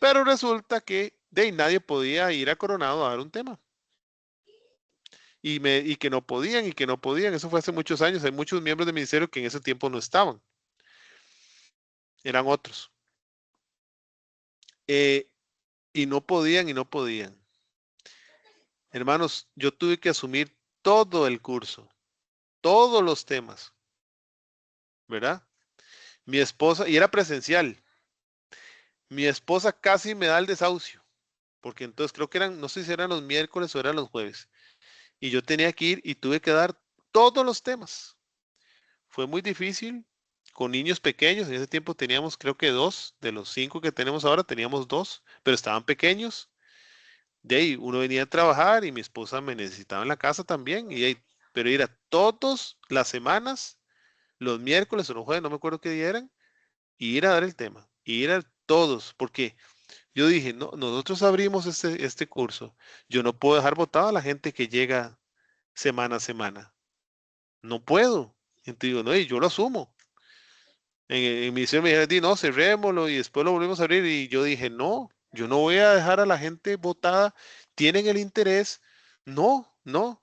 pero resulta que de ahí nadie podía ir a Coronado a dar un tema. Y que no podían, y que no podían. Eso fue hace muchos años. Hay muchos miembros del ministerio que en ese tiempo no estaban. Eran otros. Eh, y no podían y no podían. Hermanos, yo tuve que asumir todo el curso, todos los temas, ¿verdad? Mi esposa, y era presencial, mi esposa casi me da el desahucio, porque entonces creo que eran, no sé si eran los miércoles o eran los jueves, y yo tenía que ir y tuve que dar todos los temas. Fue muy difícil con niños pequeños. En ese tiempo teníamos, creo que 2 de los 5 que tenemos ahora, teníamos 2, pero estaban pequeños. De ahí uno venía a trabajar y mi esposa me necesitaba en la casa también. Pero ir a todas las semanas, los miércoles o los jueves, no me acuerdo qué día eran, y ir a dar el tema, y ir a todos, porque yo dije, no, nosotros abrimos este curso. Yo no puedo dejar botada a la gente que llega semana a semana. No puedo. Entonces digo, no, y yo lo asumo. En mi misión me dijeron, "Di, no, cerrémoslo y después lo volvemos a abrir". Y yo dije, no, yo no voy a dejar a la gente botada. ¿Tienen el interés? No, no.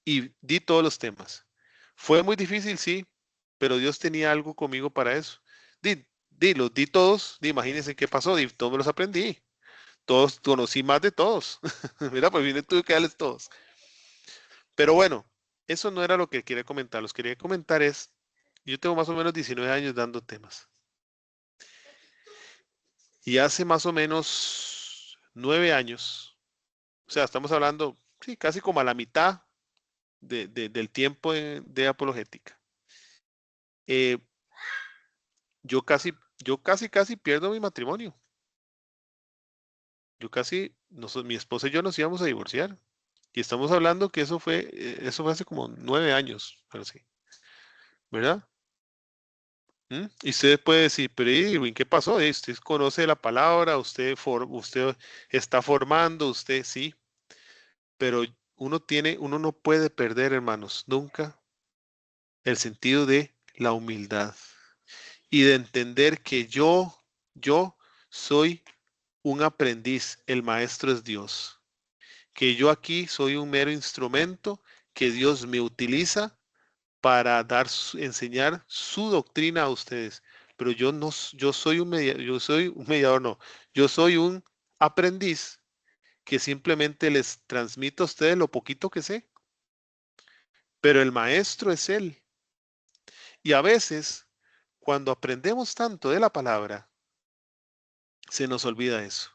Y di todos los temas. Fue muy difícil, sí, pero Dios tenía algo conmigo para eso. Los di todos. Imagínense qué pasó. Todos me los aprendí. Todos, conocí más de todos. Mira, pues vine, tuve que darles todos. Pero bueno, eso no era lo que quería comentar. Los que quería comentar es, yo tengo más o menos 19 años dando temas. Y hace más o menos 9 años, o sea, estamos hablando, sí, casi como a la mitad del tiempo de apologética. eh, casi pierdo mi matrimonio. Mi esposa y yo nos íbamos a divorciar. Y estamos hablando que eso fue hace como 9 años, pero sí, ¿verdad? Y usted puede decir, pero Irwin, ¿qué pasó? Usted conoce la palabra, usted está formando, usted sí, pero uno no puede perder, hermanos, nunca el sentido de la humildad y de entender que yo soy un aprendiz, el maestro es Dios, que yo aquí soy un mero instrumento que Dios me utiliza para enseñar su doctrina a ustedes. Pero yo no, yo soy un mediador, no, yo soy un aprendiz que simplemente les transmito a ustedes lo poquito que sé. Pero el maestro es Él. Y a veces, cuando aprendemos tanto de la palabra, se nos olvida eso.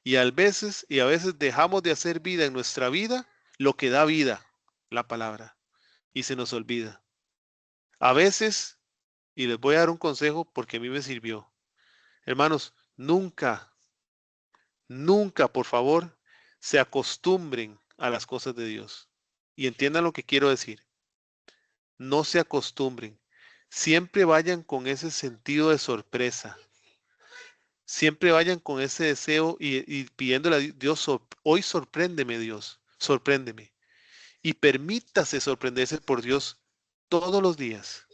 Y a veces dejamos de hacer vida en nuestra vida lo que da vida, la palabra, y se nos olvida. A veces, y les voy a dar un consejo porque a mí me sirvió. Hermanos, nunca, nunca, por favor, se acostumbren a las cosas de Dios. Y entiendan lo que quiero decir. No se acostumbren. Siempre vayan con ese sentido de sorpresa. Siempre vayan con ese deseo y pidiéndole a Dios, hoy sorpréndeme, Dios, sorpréndeme. Y permítase sorprenderse por Dios todos los días.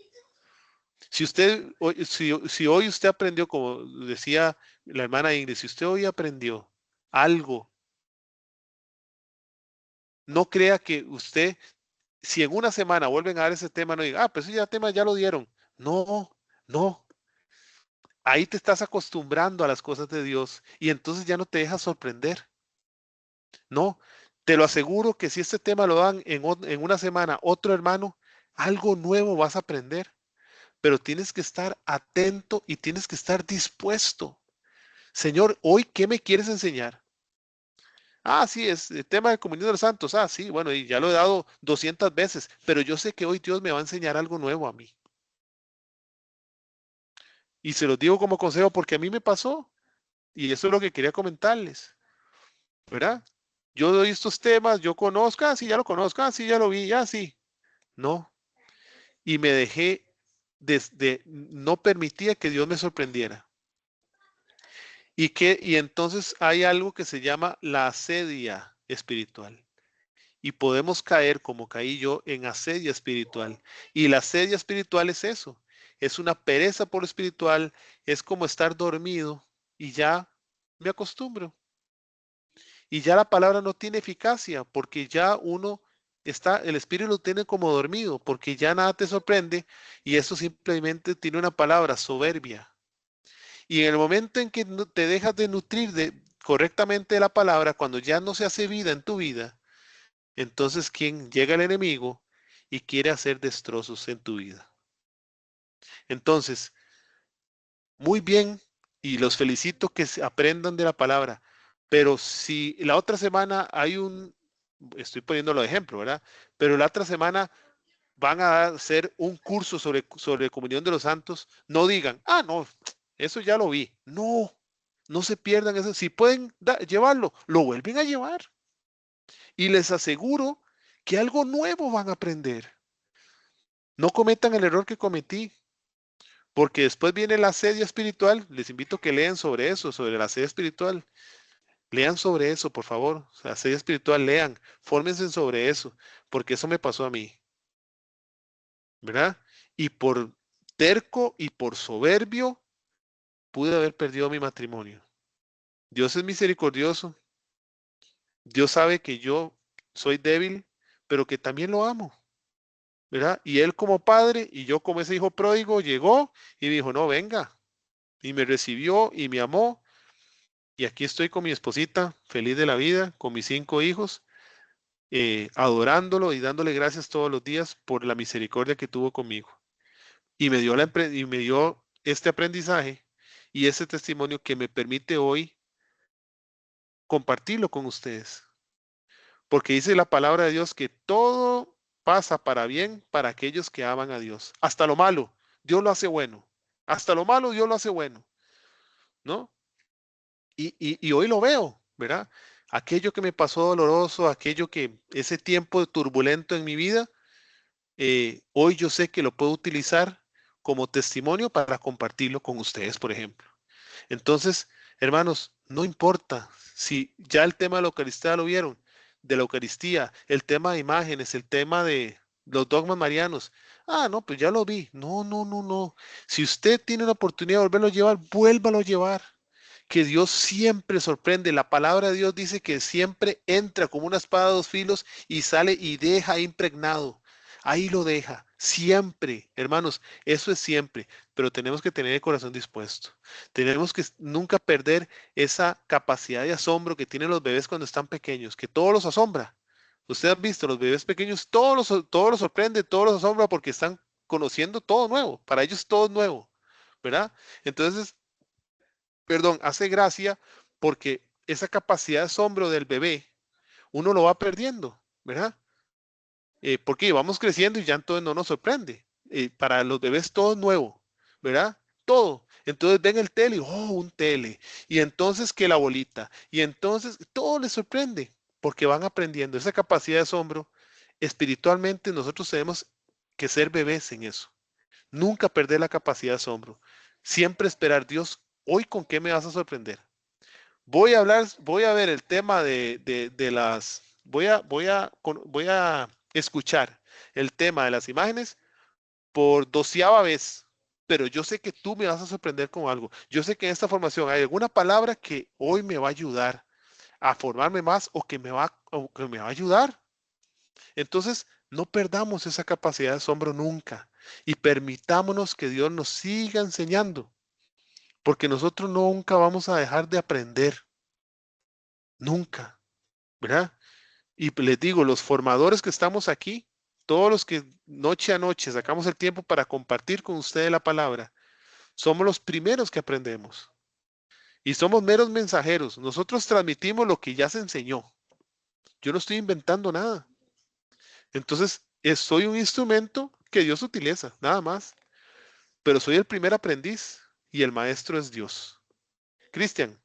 Si hoy usted aprendió, como decía la hermana Ingrid, si usted hoy aprendió algo, no crea que usted, si en una semana vuelven a dar ese tema, no diga, pues ese tema ya lo dieron. No, no. Ahí te estás acostumbrando a las cosas de Dios y entonces ya no te dejas sorprender. No, te lo aseguro que si este tema lo dan en una semana otro hermano, algo nuevo vas a aprender. Pero tienes que estar atento y tienes que estar dispuesto. Señor, hoy, ¿qué me quieres enseñar? Ah, sí, es el tema de comunión de los santos. Ah, sí, bueno, y ya lo he dado 200 veces, pero yo sé que hoy Dios me va a enseñar algo nuevo a mí. Y se los digo como consejo porque a mí me pasó. Y eso es lo que quería comentarles, ¿verdad? Yo doy estos temas, yo conozco, sí, ya lo conozco, sí, ya lo vi, ya sí. No. Y me dejé, no permitía que Dios me sorprendiera. Y entonces hay algo que se llama la asedia espiritual. Y podemos caer, como caí yo, en asedia espiritual. Y la asedia espiritual es eso. Es una pereza por lo espiritual. Es como estar dormido y ya me acostumbro. Y ya la palabra no tiene eficacia porque ya el espíritu lo tiene como dormido, porque ya nada te sorprende y eso simplemente tiene una palabra, soberbia. Y en el momento en que te dejas de nutrir correctamente de la palabra, cuando ya no se hace vida en tu vida, entonces llega el enemigo y quiere hacer destrozos en tu vida. Entonces, muy bien, y los felicito que aprendan de la palabra, pero si la otra semana estoy poniéndolo de ejemplo, ¿verdad? Pero la otra semana van a hacer un curso sobre comunión de los santos, no digan, no, eso ya lo vi. No, no se pierdan eso. Si pueden llevarlo, lo vuelven a llevar. Y les aseguro que algo nuevo van a aprender. No cometan el error que cometí, porque después viene la asedia espiritual. Les invito a que lean sobre eso, sobre la asedia espiritual. Lean sobre eso, por favor. La asedia espiritual, lean, fórmense sobre eso, porque eso me pasó a mí. ¿Verdad? Y por terco y por soberbio, pude haber perdido mi matrimonio. Dios es misericordioso. Dios sabe que yo soy débil, pero que también lo amo. ¿Verdad? Y él como padre y yo como ese hijo pródigo llegó y dijo, no, venga. Y me recibió y me amó. Y aquí estoy con mi esposita, feliz de la vida, con mis 5 hijos, adorándolo y dándole gracias todos los días por la misericordia que tuvo conmigo. Y me dio este aprendizaje y ese testimonio que me permite hoy compartirlo con ustedes. Porque dice la palabra de Dios que todo pasa para bien para aquellos que aman a Dios. Hasta lo malo, Dios lo hace bueno. Hasta lo malo, Dios lo hace bueno. ¿No? Y hoy lo veo, ¿verdad? Aquello que me pasó doloroso, ese tiempo turbulento en mi vida, hoy yo sé que lo puedo utilizar como testimonio para compartirlo con ustedes, por ejemplo. Entonces, hermanos, no importa si ya el tema de la Eucaristía lo vieron, de la Eucaristía, el tema de imágenes, el tema de los dogmas marianos. No, pues ya lo vi. No, no, no, no. Si usted tiene la oportunidad de volverlo a llevar, vuélvalo a llevar. Que Dios siempre sorprende. La palabra de Dios dice que siempre entra como una espada de 2 filos y sale y deja impregnado. ahí lo deja. Siempre, hermanos, eso es siempre, pero tenemos que tener el corazón dispuesto. Tenemos que nunca perder esa capacidad de asombro que tienen los bebés cuando están pequeños, que todo los asombra. Usted ha visto, los bebés pequeños, todo los sorprende, todo los asombra porque están conociendo todo nuevo. Para ellos todo es nuevo, ¿verdad? Entonces, perdón, hace gracia porque esa capacidad de asombro del bebé, uno lo va perdiendo, ¿verdad? Porque vamos creciendo y ya entonces no nos sorprende. Para los bebés todo es nuevo, ¿verdad? Todo. Entonces ven el tele, oh, un tele. Y entonces que la bolita. Y entonces todo les sorprende porque van aprendiendo. Esa capacidad de asombro, espiritualmente nosotros tenemos que ser bebés en eso. Nunca perder la capacidad de asombro. Siempre esperar, Dios, hoy con qué me vas a sorprender. Voy a ver el tema de las, voy a escuchar el tema de las imágenes por 12ª vez, pero yo sé que tú me vas a sorprender con algo. Yo sé que en esta formación hay alguna palabra que hoy me va a ayudar a formarme más o que me va a ayudar. Entonces, no perdamos esa capacidad de asombro nunca y permitámonos que Dios nos siga enseñando, porque nosotros nunca vamos a dejar de aprender, nunca, ¿verdad? Y les digo, los formadores que estamos aquí, todos los que noche a noche sacamos el tiempo para compartir con ustedes la palabra, somos los primeros que aprendemos. Y somos meros mensajeros. Nosotros transmitimos lo que ya se enseñó. Yo no estoy inventando nada. Entonces, soy un instrumento que Dios utiliza, nada más. Pero soy el primer aprendiz y el maestro es Dios. Cristian.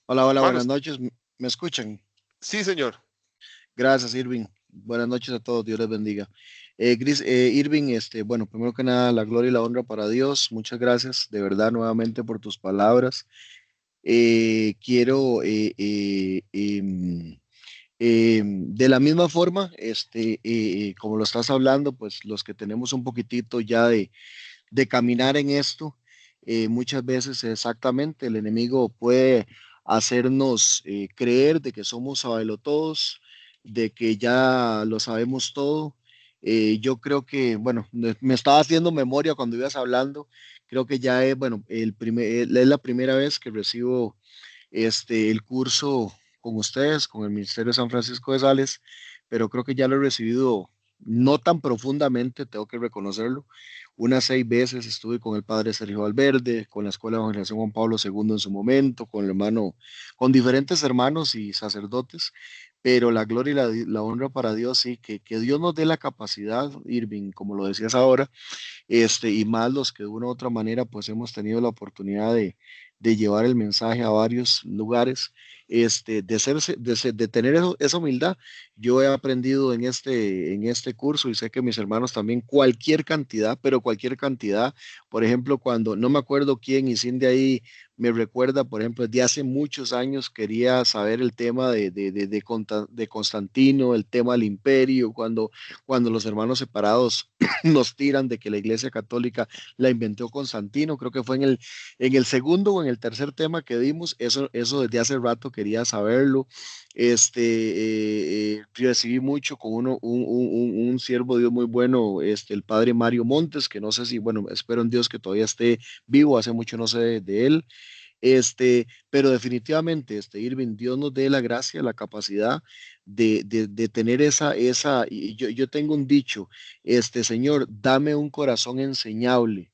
Hola, hola, buenas Hermanos, noches. ¿Me escuchan? sí, señor. Gracias, Irving. Buenas noches a todos. Dios les bendiga. Irving, bueno, primero que nada, la gloria y la honra para Dios. Muchas gracias de verdad nuevamente por tus palabras. Quiero, de la misma forma, como lo estás hablando, pues los que tenemos un poquitito ya de caminar en esto, muchas veces exactamente el enemigo puede hacernos creer de que somos todos, de que ya lo sabemos todo. Yo creo que, bueno, me estaba haciendo memoria cuando ibas hablando, creo que ya es, bueno, es la primera vez que recibo el curso con ustedes, con el Ministerio de San Francisco de Sales, pero creo que ya lo he recibido no tan profundamente, tengo que reconocerlo. Unas 6 veces estuve con el padre Sergio Valverde, con la Escuela de Evangelización Juan Pablo II en su momento, con el hermano, con diferentes hermanos y sacerdotes, pero la gloria y la honra para Dios, sí, que Dios nos dé la capacidad, Irving, como lo decías ahora, y más los que de una u otra manera pues hemos tenido la oportunidad de llevar el mensaje a varios lugares, de tener esa humildad. Yo he aprendido en este curso y sé que mis hermanos también cualquier cantidad, pero cualquier cantidad, por ejemplo, cuando no me acuerdo quién y sin de ahí me recuerda, por ejemplo, de hace muchos años quería saber el tema de Constantino, el tema del imperio, cuando los hermanos separados nos tiran de que la Iglesia Católica la inventó Constantino, creo que fue en el segundo o en el tercer tema que dimos, eso desde hace rato quería saberlo. Recibí mucho con un siervo de Dios muy bueno, el padre Mario Montes, que no sé si, bueno, espero en Dios que todavía esté vivo, hace mucho no sé de él. Pero definitivamente, Irving, Dios nos dé la gracia, la capacidad de tener y yo tengo un dicho, Señor, dame un corazón enseñable,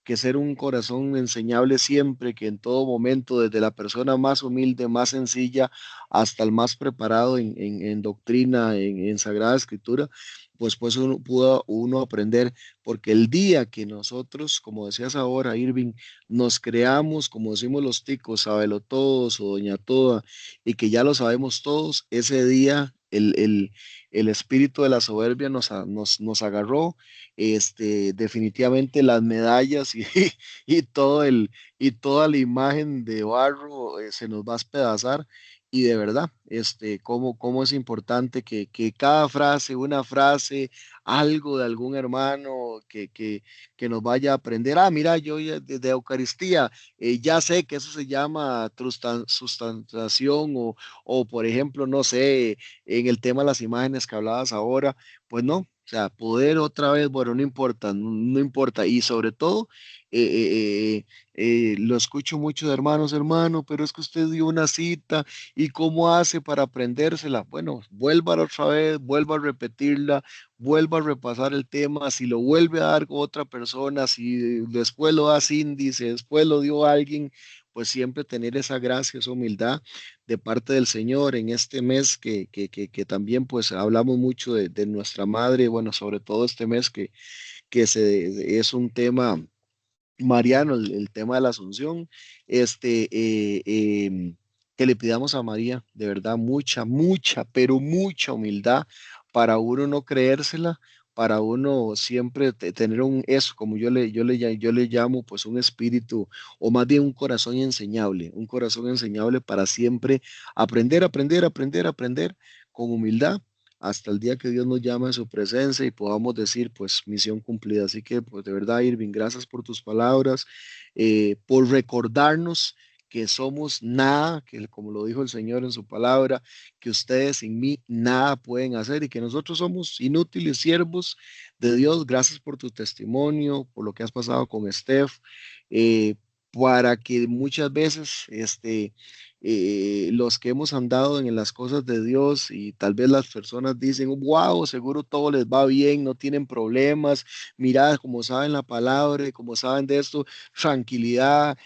que ser un corazón enseñable siempre, que en todo momento, desde la persona más humilde, más sencilla, hasta el más preparado en doctrina, en Sagrada Escritura, pues uno pudo uno aprender, porque el día que nosotros, como decías ahora, Irving, nos creamos, como decimos los ticos, sabelo todos o doña toda, y que ya lo sabemos todos, ese día el espíritu de la soberbia nos agarró, definitivamente las medallas y, y toda la imagen de barro se nos va a despedazar. Y de verdad, cómo es importante que cada frase, una frase, algo de algún hermano que nos vaya a aprender. Ah, mira, yo ya de Eucaristía, ya sé que eso se llama sustanciación o, por ejemplo, no sé, en el tema de las imágenes que hablabas ahora, pues no. O sea, poder otra vez, bueno, no importa, no importa. Y sobre todo, lo escucho mucho de hermanos, hermano, pero es que usted dio una cita y cómo hace para aprendérsela. Bueno, vuelva otra vez, vuelva a repetirla, vuelva a repasar el tema. Si lo vuelve a dar con otra persona, si después lo da Cindy, si después lo dio alguien, pues siempre tener esa gracia, esa humildad de parte del Señor en este mes que también pues hablamos mucho de nuestra madre, bueno, sobre todo este mes es un tema mariano, el tema de la Asunción, este, que le pidamos a María, de verdad, mucha, pero mucha humildad para uno no creérsela, para uno siempre tener eso, como yo le llamo, pues un espíritu, o más bien un corazón enseñable para siempre aprender con humildad hasta el día que Dios nos llame a su presencia y podamos decir, pues, misión cumplida. Así que, pues, de verdad, Irving, gracias por tus palabras, por recordarnos que somos nada, que como lo dijo el Señor en su palabra, que ustedes sin mí nada pueden hacer y que nosotros somos inútiles siervos de Dios. Gracias por tu testimonio, por lo que has pasado con Steph, eh, para que muchas veces, los que hemos andado en las cosas de Dios y tal vez las personas dicen, wow, seguro todo les va bien, no tienen problemas, mirad, como saben la palabra y como saben de esto, tranquilidad,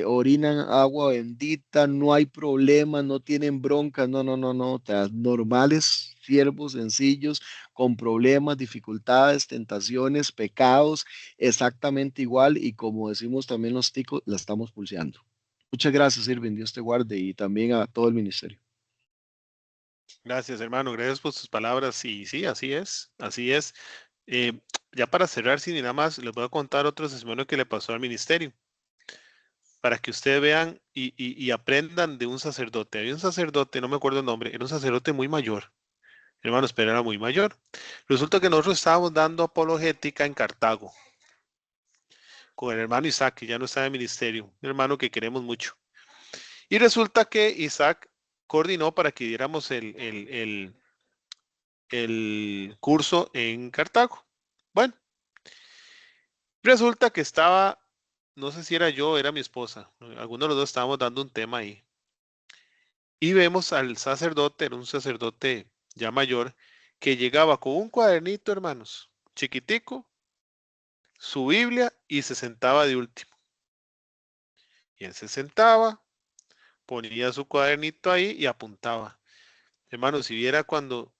orinan agua bendita, no hay problemas, no tienen broncas, no, normales, siervos sencillos, con problemas, dificultades, tentaciones, pecados, exactamente igual y como decimos también los ticos, la estamos pulseando. Muchas gracias, Irving. Dios te guarde y también a todo el ministerio. Gracias, hermano. Gracias por sus palabras. Y sí, así es, así es. Eh, ya para cerrar, sin nada más, les voy a contar otro testimonio que le pasó al ministerio, para que ustedes vean y aprendan de un sacerdote. Había un sacerdote, no me acuerdo el nombre, era un sacerdote muy mayor. Hermanos, pero era muy mayor. Resulta que nosotros estábamos dando apologética en Cartago con el hermano Isaac, que ya no está en el ministerio, un hermano que queremos mucho. Y resulta que Isaac coordinó para que diéramos el curso en Cartago. Bueno, resulta que estaba, no sé si era yo o era mi esposa, alguno de los dos estábamos dando un tema ahí. Y vemos al sacerdote, era un sacerdote ya mayor, que llegaba con un cuadernito, hermanos, chiquitico, su Biblia y se sentaba de último. Y él se sentaba, ponía su cuadernito ahí y apuntaba. Hermanos, si viera cuando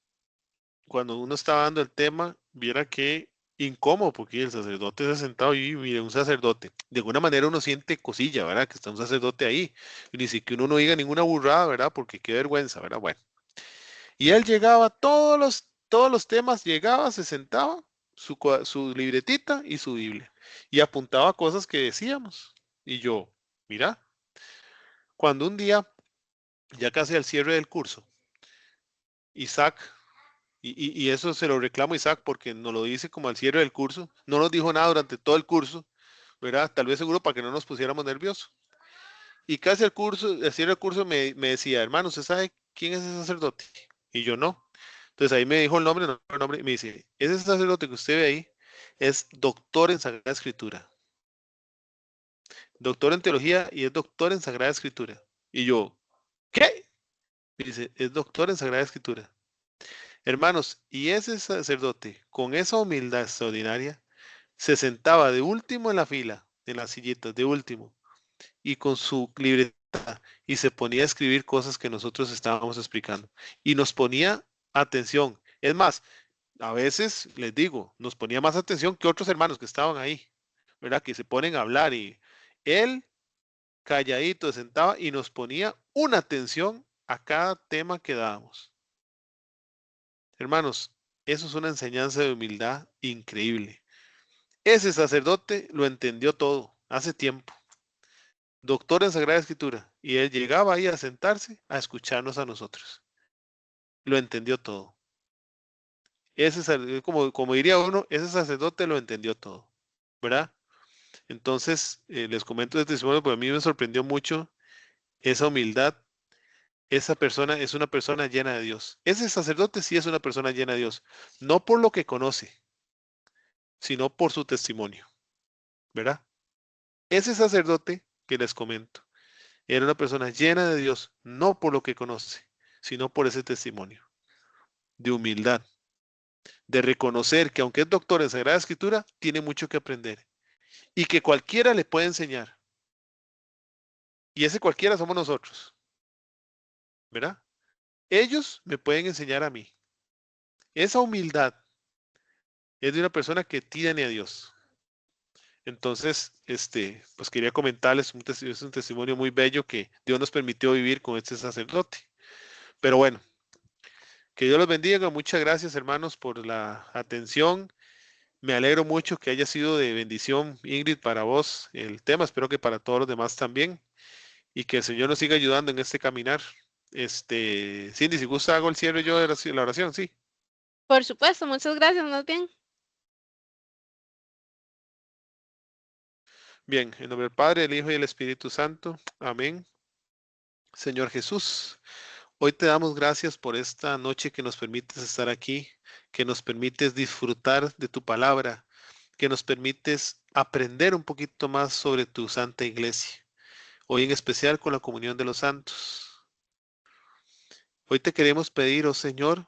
uno estaba dando el tema, viera que incómodo, porque el sacerdote se ha sentado y mire, un sacerdote, de alguna manera uno siente cosilla, ¿verdad? Que está un sacerdote ahí, y ni siquiera uno no diga ninguna burrada, ¿verdad? Porque qué vergüenza, ¿verdad? Bueno, y él llegaba, todos los temas, llegaba, se sentaba, su libretita y su Biblia, y apuntaba cosas que decíamos, y yo, mira, cuando un día, ya casi al cierre del curso, Isaac, y eso se lo reclamo a Isaac porque nos lo dice como al cierre del curso. No nos dijo nada durante todo el curso, ¿verdad? Tal vez seguro para que no nos pusiéramos nerviosos. Y casi al cierre del curso me decía, hermano, ¿usted sabe quién es ese sacerdote? Y yo no. Entonces ahí me dijo el nombre, y me dice, ese sacerdote que usted ve ahí es doctor en Sagrada Escritura. Doctor en teología y es doctor en Sagrada Escritura. Y yo, ¿qué? Me dice, es doctor en Sagrada Escritura. Hermanos, y ese sacerdote, con esa humildad extraordinaria, se sentaba de último en la fila, en las sillitas, de último, y con su libreta, y se ponía a escribir cosas que nosotros estábamos explicando. Y nos ponía atención. Es más, a veces, les digo, nos ponía más atención que otros hermanos que estaban ahí, ¿verdad? Que se ponen a hablar y él calladito se sentaba y nos ponía una atención a cada tema que dábamos. Hermanos, eso es una enseñanza de humildad increíble. Ese sacerdote lo entendió todo hace tiempo. Doctor en Sagrada Escritura. Y él llegaba ahí a sentarse a escucharnos a nosotros. Lo entendió todo. Como diría uno, ese sacerdote lo entendió todo. ¿Verdad? Entonces, les comento de testimonio, porque a mí me sorprendió mucho esa humildad. Esa persona es una persona llena de Dios. Ese sacerdote sí es una persona llena de Dios. No por lo que conoce, sino por su testimonio. ¿Verdad? Ese sacerdote que les comento era una persona llena de Dios, no por lo que conoce, sino por ese testimonio de humildad, de reconocer que aunque es doctor en Sagrada Escritura, tiene mucho que aprender y que cualquiera le puede enseñar. Y ese cualquiera somos nosotros, ¿verdad? Ellos me pueden enseñar a mí. Esa humildad es de una persona que tiene a Dios. Entonces, pues quería comentarles, es un testimonio muy bello que Dios nos permitió vivir con este sacerdote. Pero bueno, que Dios los bendiga. Muchas gracias, hermanos, por la atención. Me alegro mucho que haya sido de bendición, Ingrid, para vos el tema. Espero que para todos los demás también. Y que el Señor nos siga ayudando en este caminar. Cindy, si gusta, hago el cierre yo de la oración, sí. Por supuesto, muchas gracias, más bien. Bien, en nombre del Padre, del Hijo y del Espíritu Santo. Amén. Señor Jesús, hoy te damos gracias por esta noche que nos permites estar aquí, que nos permites disfrutar de tu palabra, que nos permites aprender un poquito más sobre tu santa iglesia. Hoy en especial con la comunión de los santos. Hoy te queremos pedir, oh Señor,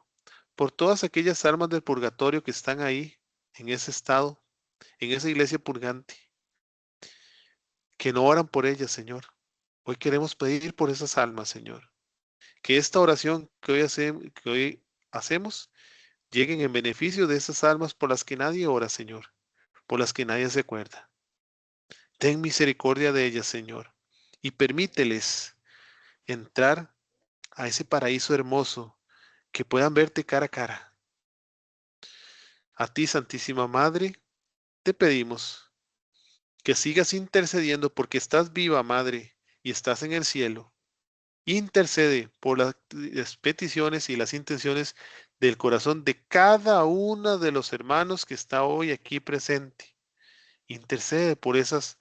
por todas aquellas almas del purgatorio que están ahí, en ese estado, en esa iglesia purgante, que no oran por ellas, Señor. Hoy queremos pedir por esas almas, Señor. Que esta oración que hoy hacemos lleguen en beneficio de esas almas por las que nadie ora, Señor, por las que nadie se acuerda. Ten misericordia de ellas, Señor, y permíteles entrar a ese paraíso hermoso, que puedan verte cara a cara. A ti, Santísima Madre, te pedimos que sigas intercediendo porque estás viva, Madre, y estás en el cielo. Intercede por las peticiones y las intenciones del corazón de cada uno de los hermanos que está hoy aquí presente. Intercede por esas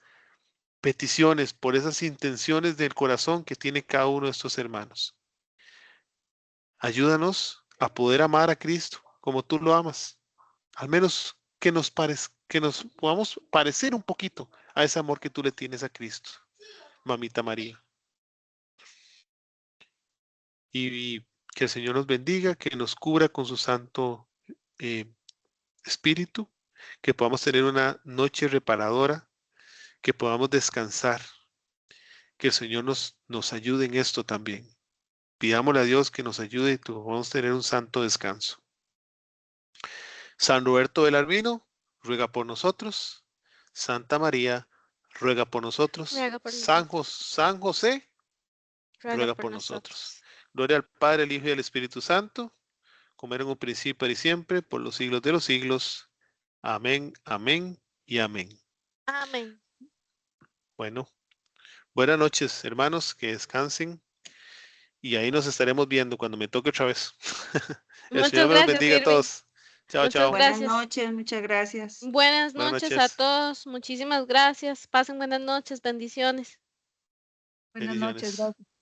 peticiones, por esas intenciones del corazón que tiene cada uno de estos hermanos. Ayúdanos a poder amar a Cristo como tú lo amas. Al menos que nos podamos parecer un poquito a ese amor que tú le tienes a Cristo, Mamita María. Y que el Señor nos bendiga, que nos cubra con su santo Espíritu, que podamos tener una noche reparadora, que podamos descansar, que el Señor nos ayude en esto también. Pidámosle a Dios que nos ayude y podamos tener un santo descanso. San Roberto Belarmino, ruega por nosotros. Santa María, ruega por nosotros. Ruega por San nosotros. José, Ruega ruega por por nosotros. nosotros. Gloria al Padre, al Hijo y al Espíritu Santo, como era en un principio y siempre, por los siglos de los siglos. Amén, amén y amén. Amén. Bueno, buenas noches, hermanos, que descansen. Y ahí nos estaremos viendo cuando me toque otra vez. El Muchas Señor me los gracias, bendiga a Irving. todos. Chao, Muchas chao. Buenas gracias. noches, muchas gracias. Buenas Buenas noches a noches. todos. Muchísimas gracias. Pasen buenas noches. Bendiciones. Buenas noches, Bendiciones. gracias.